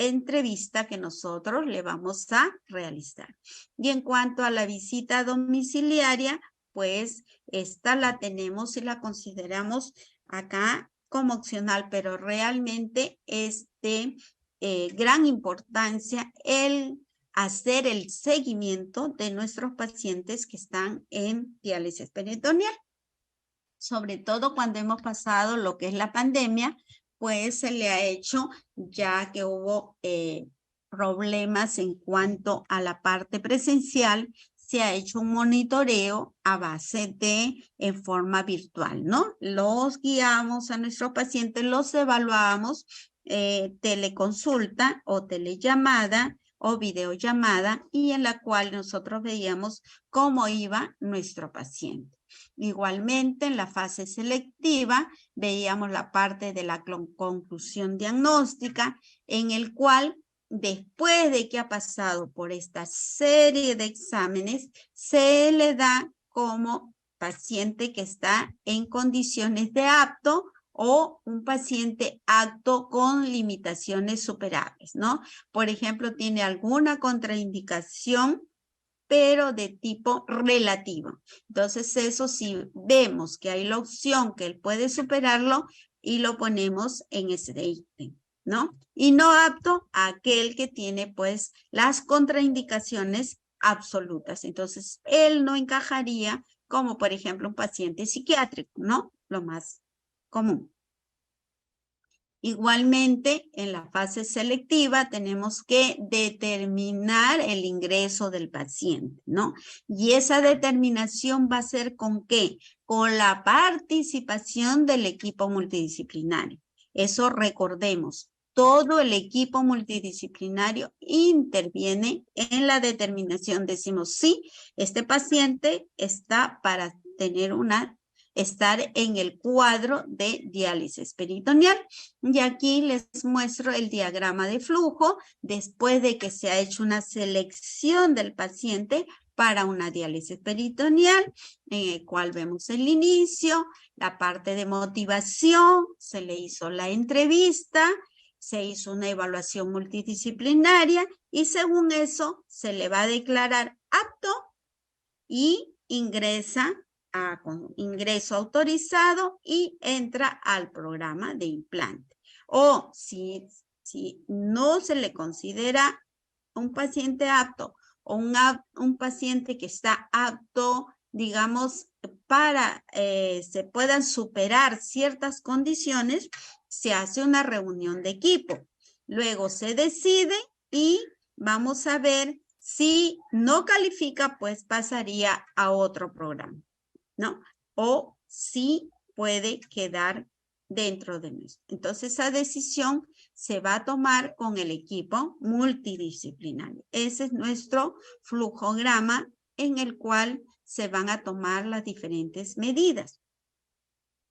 entrevista que nosotros le vamos a realizar. Y en cuanto a la visita domiciliaria, pues esta la tenemos y la consideramos acá como opcional, pero realmente es de gran importancia el hacer el seguimiento de nuestros pacientes que están en diálisis peritoneal. Sobre todo cuando hemos pasado lo que es la pandemia, pues se le ha hecho, ya que hubo problemas en cuanto a la parte presencial, se ha hecho un monitoreo a base de en forma virtual, ¿no? Los guiamos a nuestros pacientes, los evaluamos, teleconsulta o telellamada o videollamada, y en la cual nosotros veíamos cómo iba nuestro paciente. Igualmente, en la fase selectiva, veíamos la parte de la conclusión diagnóstica, en el cual, después de que ha pasado por esta serie de exámenes, se le da como paciente que está en condiciones de apto o un paciente apto con limitaciones superables, ¿no? Por ejemplo, tiene alguna contraindicación, pero de tipo relativo. Entonces, eso sí vemos que hay la opción que él puede superarlo y lo ponemos en ese ítem, ¿no? Y no apto a aquel que tiene, pues, las contraindicaciones absolutas. Entonces, él no encajaría como, por ejemplo, un paciente psiquiátrico, ¿no? Lo más común. Igualmente, en la fase selectiva tenemos que determinar el ingreso del paciente, ¿no? Y esa determinación va a ser ¿con qué? Con la participación del equipo multidisciplinario. Eso recordemos, todo el equipo multidisciplinario interviene en la determinación. Decimos, sí, este paciente está para estar en el cuadro de diálisis peritoneal. Y aquí les muestro el diagrama de flujo después de que se ha hecho una selección del paciente para una diálisis peritoneal, en el cual vemos el inicio, la parte de motivación, se le hizo la entrevista, se hizo una evaluación multidisciplinaria y según eso se le va a declarar apto y ingresa con ingreso autorizado y entra al programa de implante. O si no se le considera un paciente apto o un paciente que está apto, digamos, para se puedan superar ciertas condiciones, se hace una reunión de equipo. Luego se decide y vamos a ver si no califica, pues pasaría a otro programa, ¿no? O si puede quedar dentro de nuestro. Entonces, esa decisión se va a tomar con el equipo multidisciplinario. Ese es nuestro flujograma en el cual se van a tomar las diferentes medidas.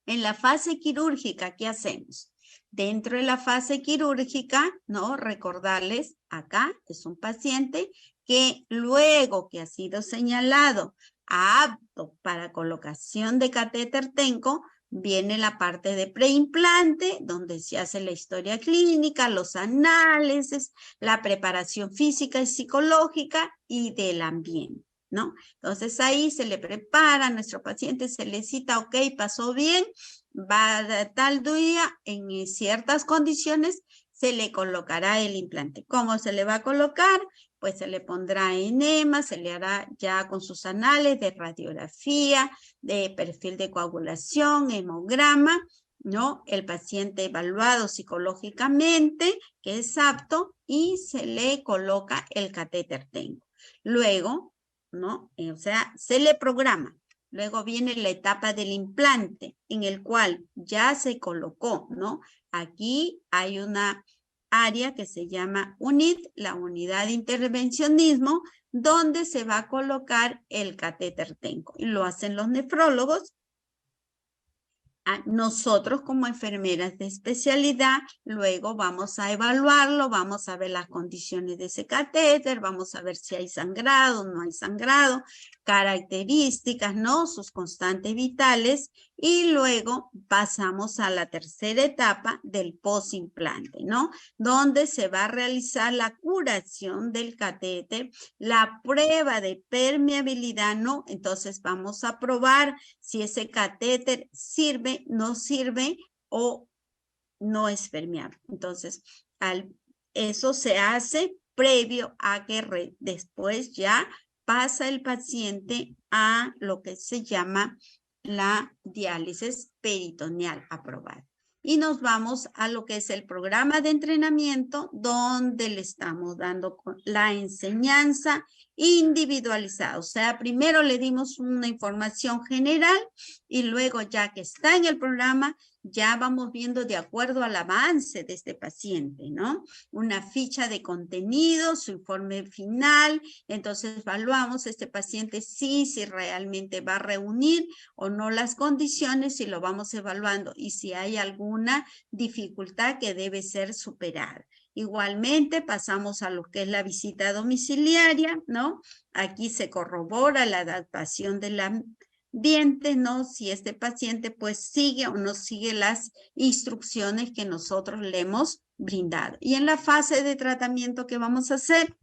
En la fase quirúrgica, ¿qué hacemos? Dentro de la fase quirúrgica, ¿no? Recordarles, acá es un paciente que luego que ha sido señalado apto para colocación de catéter TENCO, viene la parte de preimplante, donde se hace la historia clínica, los análisis, la preparación física y psicológica y del ambiente, ¿no? Entonces ahí se le prepara a nuestro paciente, se le cita, ok, pasó bien, va a tal día, en ciertas condiciones, se le colocará el implante. ¿Cómo se le va a colocar? Pues se le pondrá enema, se le hará ya con sus anales de radiografía, de perfil de coagulación, hemograma, ¿no? El paciente evaluado psicológicamente, que es apto, y se le coloca el catéter TENCO. Luego, ¿no? O sea, se le programa. Luego viene la etapa del implante, en el cual ya se colocó, ¿no? Aquí hay una área que se llama UNIT, la unidad de intervencionismo, donde se va a colocar el catéter TENCO. Y lo hacen los nefrólogos. Nosotros como enfermeras de especialidad, luego vamos a evaluarlo, vamos a ver las condiciones de ese catéter, vamos a ver si hay sangrado, no hay sangrado, características, ¿no? Sus constantes vitales, Y luego pasamos a la tercera etapa del posimplante, ¿no? Donde se va a realizar la curación del catéter, la prueba de permeabilidad, ¿no? Entonces vamos a probar si ese catéter sirve, no sirve o no es permeable. Entonces, eso se hace previo a que después ya pasa el paciente a lo que se llama la diálisis peritoneal aprobada. Y nos vamos a lo que es el programa de entrenamiento, donde le estamos dando la enseñanza individualizada. O sea, primero le dimos una información general y luego ya que está en el programa, ya vamos viendo de acuerdo al avance de este paciente, ¿no? Una ficha de contenido, su informe final. Entonces evaluamos este paciente si realmente va a reunir o no las condiciones y lo vamos evaluando. Y si hay alguna dificultad que debe ser superada. Igualmente pasamos a lo que es la visita domiciliaria, ¿no? Aquí se corrobora la adaptación de la dientes, ¿no? Si este paciente pues sigue o no sigue las instrucciones que nosotros le hemos brindado. Y en la fase de tratamiento que vamos a hacer,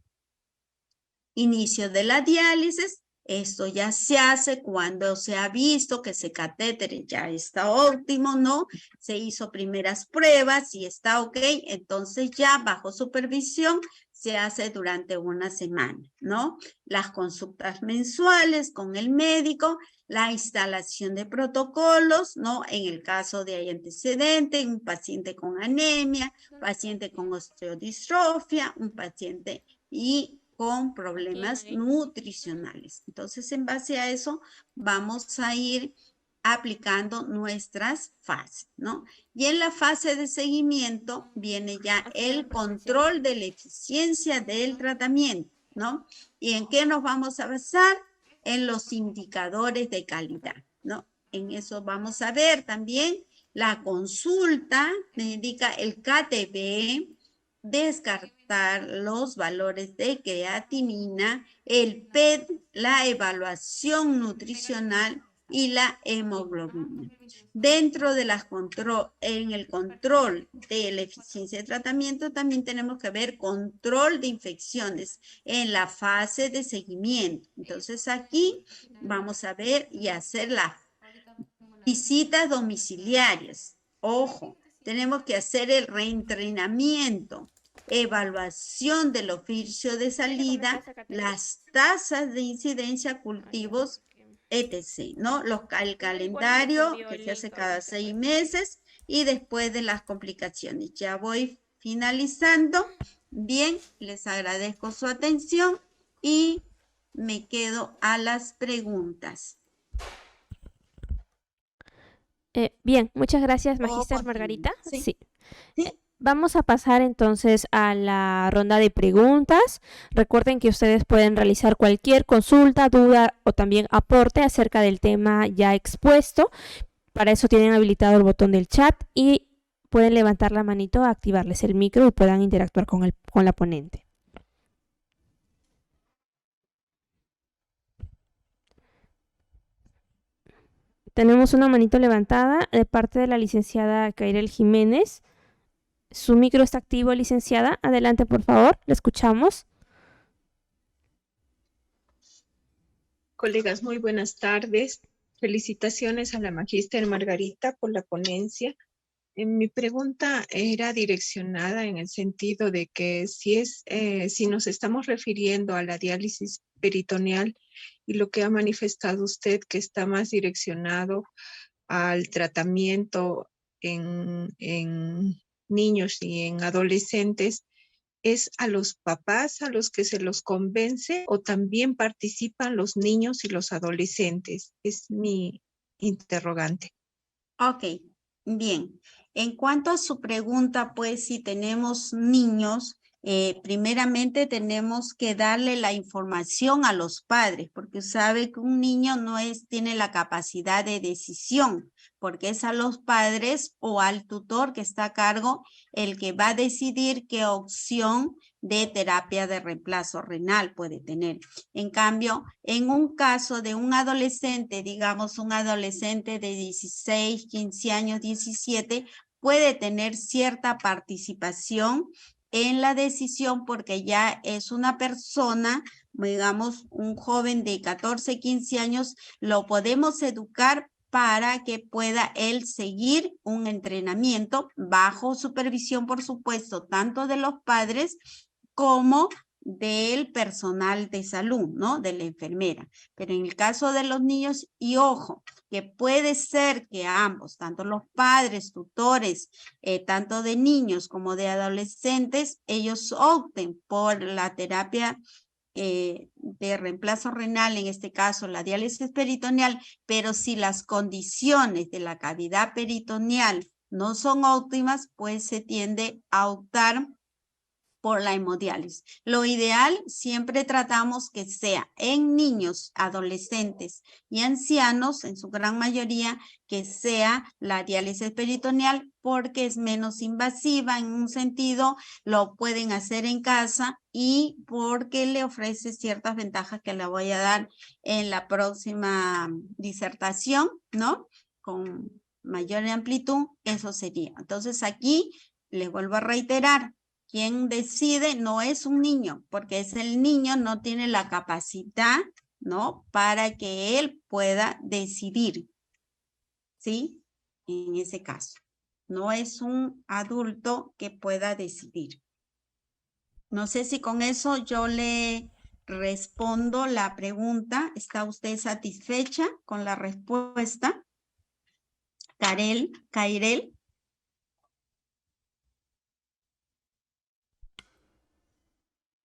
inicio de la diálisis, esto ya se hace cuando se ha visto que ese catéter ya está óptimo, ¿no? Se hizo primeras pruebas y está ok, entonces ya bajo supervisión se hace durante una semana, ¿no? Las consultas mensuales con el médico, la instalación de protocolos, ¿no? En el caso de hay antecedente, un paciente con anemia, paciente con osteodistrofia, un paciente y con problemas nutricionales. Entonces, en base a eso, vamos a ir aplicando nuestras fases, ¿no? Y en la fase de seguimiento viene ya el control de la eficiencia del tratamiento, ¿no? ¿Y en qué nos vamos a basar? En los indicadores de calidad, ¿no? En eso vamos a ver también la consulta, me indica el KTB, descartar los valores de creatinina, el PET, la evaluación nutricional y la hemoglobina. Dentro de las en el control de la eficiencia de tratamiento también tenemos que ver control de infecciones en la fase de seguimiento. Entonces aquí vamos a ver y hacer las visitas domiciliarias. Ojo, tenemos que hacer el reentrenamiento, evaluación del oficio de salida, las tasas de incidencia, cultivos, etc., ¿no? El calendario que se hace cada 6 meses y después de las complicaciones. Ya voy finalizando. Bien, les agradezco su atención y me quedo a las preguntas. Bien, muchas gracias, Magíster Margarita. Sí. Sí. Vamos a pasar entonces a la ronda de preguntas. Recuerden que ustedes pueden realizar cualquier consulta, duda o también aporte acerca del tema ya expuesto. Para eso tienen habilitado el botón del chat y pueden levantar la manito, activarles el micro y puedan interactuar con la ponente. Tenemos una manito levantada de parte de la licenciada Kairel Jiménez. Su micro está activo, licenciada. Adelante, por favor. Le escuchamos. Colegas, muy buenas tardes. Felicitaciones a la magíster Margarita por la ponencia. Mi pregunta era direccionada en el sentido de que si nos estamos refiriendo a la diálisis peritoneal y lo que ha manifestado usted que está más direccionado al tratamiento en niños y en adolescentes, ¿es a los papás a los que se los convence o también participan los niños y los adolescentes? Es mi interrogante. Ok, bien. En cuanto a su pregunta, pues si tenemos niños, primeramente tenemos que darle la información a los padres, porque sabe que un niño tiene la capacidad de decisión, porque es a los padres o al tutor que está a cargo el que va a decidir qué opción de terapia de reemplazo renal puede tener. En cambio, en un caso de un adolescente, digamos un adolescente de 16, 15 años, 17, puede tener cierta participación en la decisión porque ya es una persona, digamos, un joven de 14, 15 años, lo podemos educar para que pueda él seguir un entrenamiento bajo supervisión, por supuesto, tanto de los padres como del personal de salud, ¿no? De la enfermera. Pero en el caso de los niños, y ojo, que puede ser que ambos, tanto los padres, tutores, tanto de niños como de adolescentes, ellos opten por la terapia de reemplazo renal, en este caso la diálisis peritoneal, pero si las condiciones de la cavidad peritoneal no son óptimas, pues se tiende a optar por la hemodiálisis. Lo ideal siempre tratamos que sea en niños, adolescentes y ancianos, en su gran mayoría, que sea la diálisis peritoneal porque es menos invasiva en un sentido, lo pueden hacer en casa y porque le ofrece ciertas ventajas que le voy a dar en la próxima disertación, ¿no? Con mayor amplitud, eso sería. Entonces aquí les vuelvo a reiterar, quien decide no es un niño, porque es el niño, no tiene la capacidad, ¿no? Para que él pueda decidir, ¿sí? En ese caso. No es un adulto que pueda decidir. No sé si con eso yo le respondo la pregunta. ¿Está usted satisfecha con la respuesta? Cairel.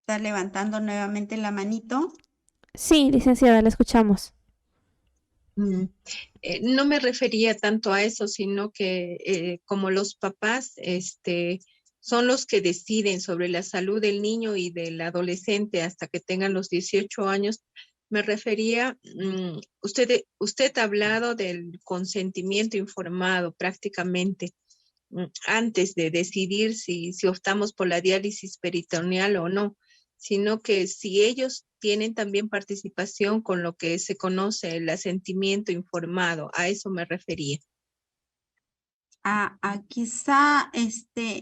¿Está levantando nuevamente la manito? Sí, licenciada, la escuchamos. No me refería tanto a eso, sino que como los papás son los que deciden sobre la salud del niño y del adolescente hasta que tengan los 18 años, me refería, usted ha hablado del consentimiento informado prácticamente antes de decidir si optamos por la diálisis peritoneal o no, sino que si ellos tienen también participación con lo que se conoce el asentimiento informado, a eso me refería. Quizá,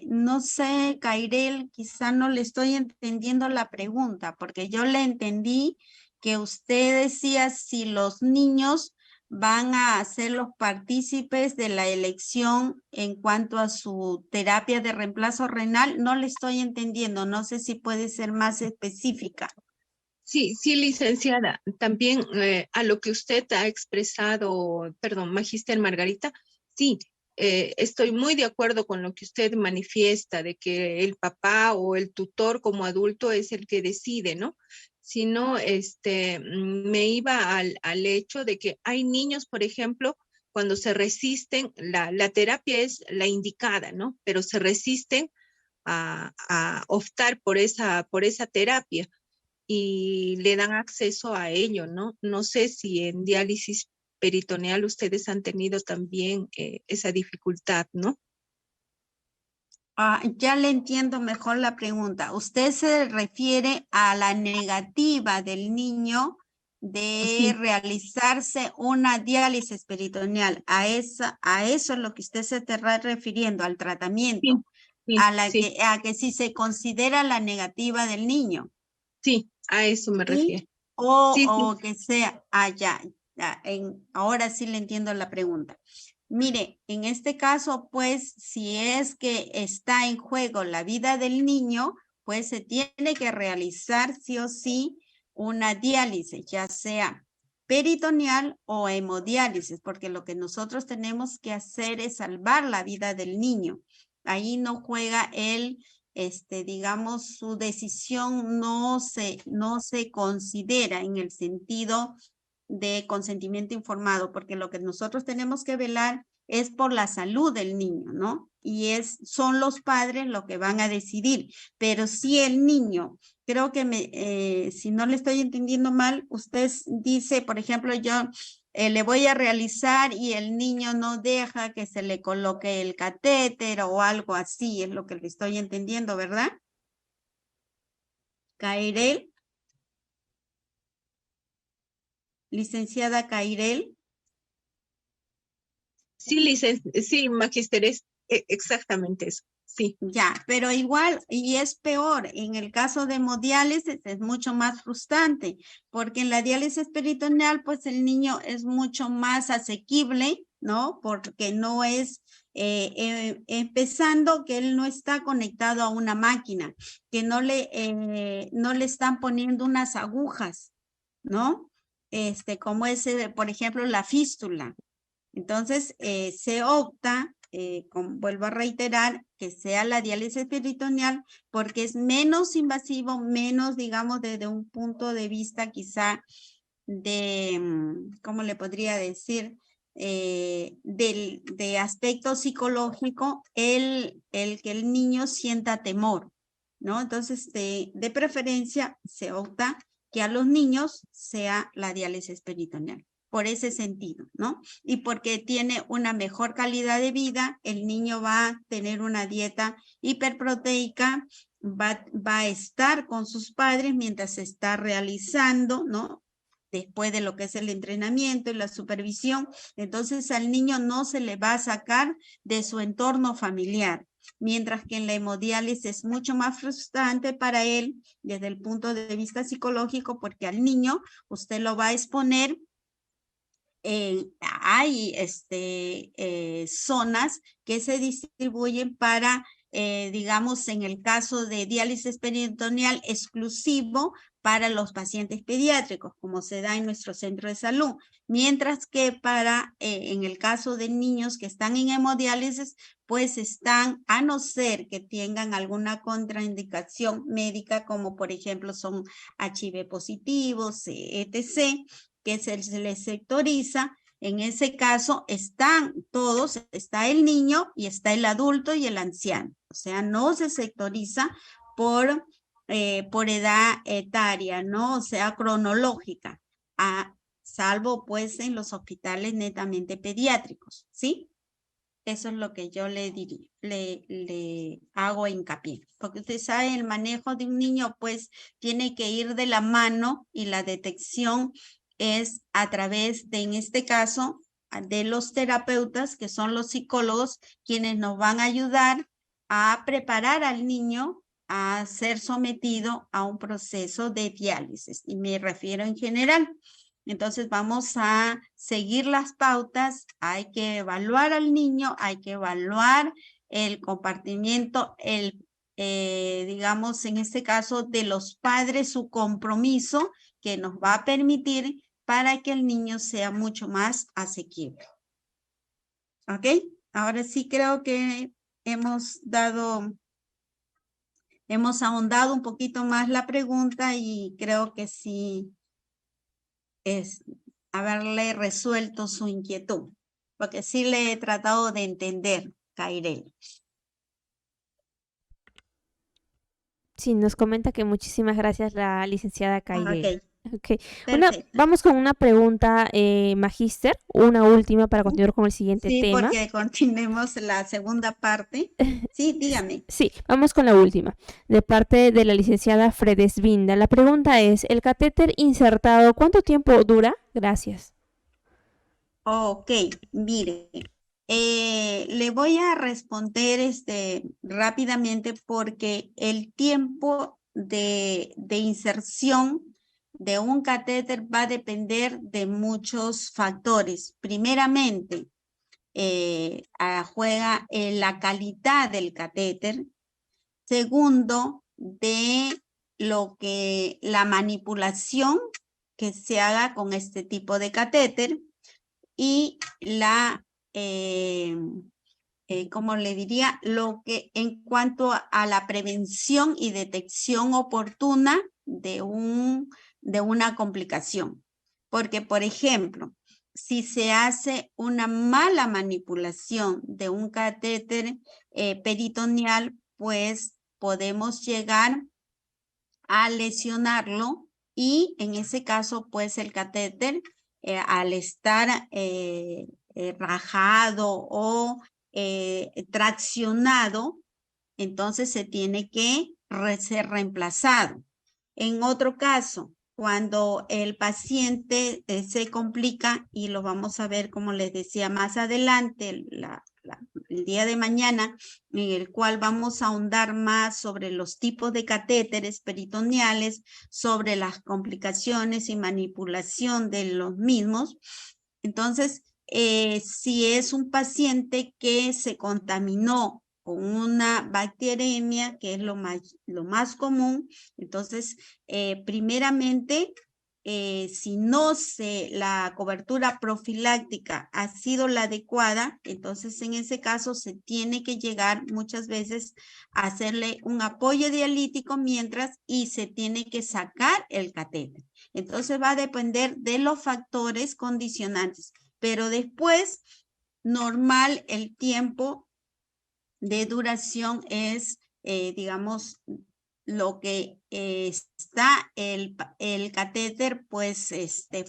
no sé, Cairel, quizá no le estoy entendiendo la pregunta, porque yo le entendí que usted decía si los niños van a ser los partícipes de la elección en cuanto a su terapia de reemplazo renal. No le estoy entendiendo, no sé si puede ser más específica. Sí, licenciada. También a lo que usted ha expresado, perdón, Magíster Margarita, sí, estoy muy de acuerdo con lo que usted manifiesta, de que el papá o el tutor como adulto es el que decide, ¿no? Sino, me iba al hecho de que hay niños, por ejemplo, cuando se resisten, la terapia es la indicada, ¿no? Pero se resisten a optar por esa terapia y le dan acceso a ello, ¿no? No sé si en diálisis peritoneal ustedes han tenido también esa dificultad, ¿no? Ya le entiendo mejor la pregunta. Usted se refiere a la negativa del niño de realizarse una diálisis peritoneal. A eso es lo que usted se está refiriendo, al tratamiento, a que si se considera la negativa del niño. Sí, a eso me refiero. O que sea, ahora sí le entiendo la pregunta. Mire, en este caso, pues, si es que está en juego la vida del niño, pues se tiene que realizar sí o sí una diálisis, ya sea peritoneal o hemodiálisis, porque lo que nosotros tenemos que hacer es salvar la vida del niño. Ahí no juega digamos, su decisión no se considera en el sentido de consentimiento informado, porque lo que nosotros tenemos que velar es por la salud del niño, ¿no? Y son los padres los que van a decidir, pero si el niño, creo que si no le estoy entendiendo mal, usted dice, por ejemplo, yo le voy a realizar y el niño no deja que se le coloque el catéter o algo así, es lo que le estoy entendiendo, ¿verdad? Cairel. Licenciada Cairel. Sí, sí, magíster, es exactamente eso. Sí. Ya, pero igual, y es peor, en el caso de hemodiálisis es mucho más frustrante, porque en la diálisis peritoneal, pues el niño es mucho más asequible, ¿no? Porque no es, empezando que él no está conectado a una máquina, que no le están poniendo unas agujas, ¿no? Como es, por ejemplo, la fístula. Entonces, se opta, vuelvo a reiterar, que sea la diálisis peritoneal porque es menos invasivo, menos, digamos, desde un punto de vista quizá de, ¿cómo le podría decir? De aspecto psicológico, el que el niño sienta temor, ¿no? Entonces, de preferencia, se opta que a los niños sea la diálisis peritoneal por ese sentido, ¿no? Y porque tiene una mejor calidad de vida, el niño va a tener una dieta hiperproteica, va a estar con sus padres mientras se está realizando, ¿no? Después de lo que es el entrenamiento y la supervisión, entonces al niño no se le va a sacar de su entorno familiar, mientras que en la hemodiálisis es mucho más frustrante para él desde el punto de vista psicológico, porque al niño usted lo va a exponer. Hay zonas que se distribuyen para, digamos, en el caso de diálisis peritoneal exclusivo para los pacientes pediátricos, como se da en nuestro centro de salud, mientras que para, en el caso de niños que están en hemodiálisis, pues están, a no ser que tengan alguna contraindicación médica, como por ejemplo son HIV positivos, etc., que se les sectoriza. En ese caso están todos, está el niño y está el adulto y el anciano. O sea, no se sectoriza por edad etaria, ¿no? O sea, cronológica, salvo pues en los hospitales netamente pediátricos, ¿sí? Eso es lo que yo le diría, le hago hincapié. Porque usted sabe, el manejo de un niño pues tiene que ir de la mano y la detección es a través de, en este caso, de los terapeutas, que son los psicólogos, quienes nos van a ayudar a preparar al niño a ser sometido a un proceso de diálisis. Y me refiero en general. Entonces vamos a seguir las pautas, hay que evaluar al niño, hay que evaluar el compartimiento, digamos en este caso de los padres, su compromiso que nos va a permitir para que el niño sea mucho más asequible. ¿Ok? Ahora sí creo que hemos ahondado un poquito más la pregunta y creo que sí es haberle resuelto su inquietud, porque sí le he tratado de entender, Cairel. Sí, nos comenta que muchísimas gracias la licenciada Cairel. Okay. Vamos con una pregunta, magíster, una última para continuar con el siguiente tema. Sí, porque continuemos la segunda parte. Sí, dígame. Sí, vamos con la última, de parte de la licenciada Fredesvinda. La pregunta es, ¿el catéter insertado cuánto tiempo dura? Gracias. Ok, mire, le voy a responder rápidamente porque el tiempo de inserción de un catéter va a depender de muchos factores. Primeramente, juega la calidad del catéter. Segundo, de la manipulación que se haga con este tipo de catéter y como le diría, lo que en cuanto a la prevención y detección oportuna de una complicación. Porque, por ejemplo, si se hace una mala manipulación de un catéter peritoneal, pues podemos llegar a lesionarlo y en ese caso, pues el catéter, al estar rajado o traccionado, entonces se tiene que ser reemplazado. En otro caso, cuando el paciente se complica, y lo vamos a ver, como les decía, más adelante, el día de mañana, en el cual vamos a ahondar más sobre los tipos de catéteres peritoneales, sobre las complicaciones y manipulación de los mismos. Entonces, si es un paciente que se contaminó con una bacteremia, que es lo más común, entonces, primeramente, si la cobertura profiláctica ha sido la adecuada, entonces en ese caso se tiene que llegar muchas veces a hacerle un apoyo dialítico y se tiene que sacar el catéter. Entonces va a depender de los factores condicionantes, pero después, normal, el tiempo de duración es, digamos, lo que está el catéter, pues,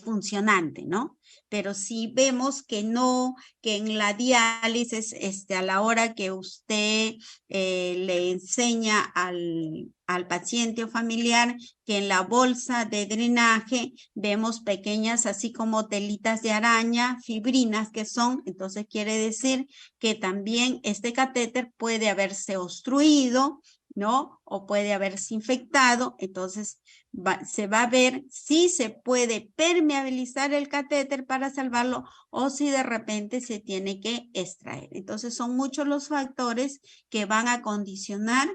funcionante, ¿no? Pero si vemos que no, que en la diálisis, a la hora que usted le enseña al paciente o familiar, que en la bolsa de drenaje vemos pequeñas, así como telitas de araña, fibrinas que son, entonces quiere decir que también este catéter puede haberse obstruido, ¿no? O puede haberse infectado, entonces se va a ver si se puede permeabilizar el catéter para salvarlo o si de repente se tiene que extraer. Entonces son muchos los factores que van a condicionar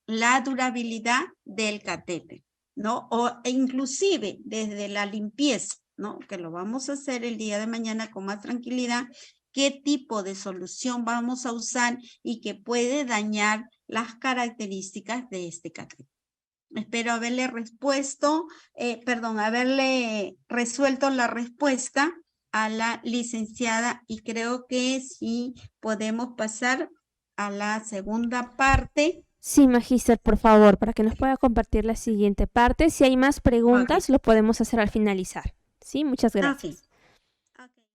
la durabilidad del catéter, ¿no? E inclusive desde la limpieza, ¿no? Que lo vamos a hacer el día de mañana con más tranquilidad, qué tipo de solución vamos a usar y que puede dañar las características de este catéter. Espero haberle haberle resuelto la respuesta a la licenciada, y creo que sí podemos pasar a la segunda parte. Sí, Magíster, por favor, para que nos pueda compartir la siguiente parte. Si hay más preguntas, lo podemos hacer al finalizar. Sí, muchas gracias. Okay.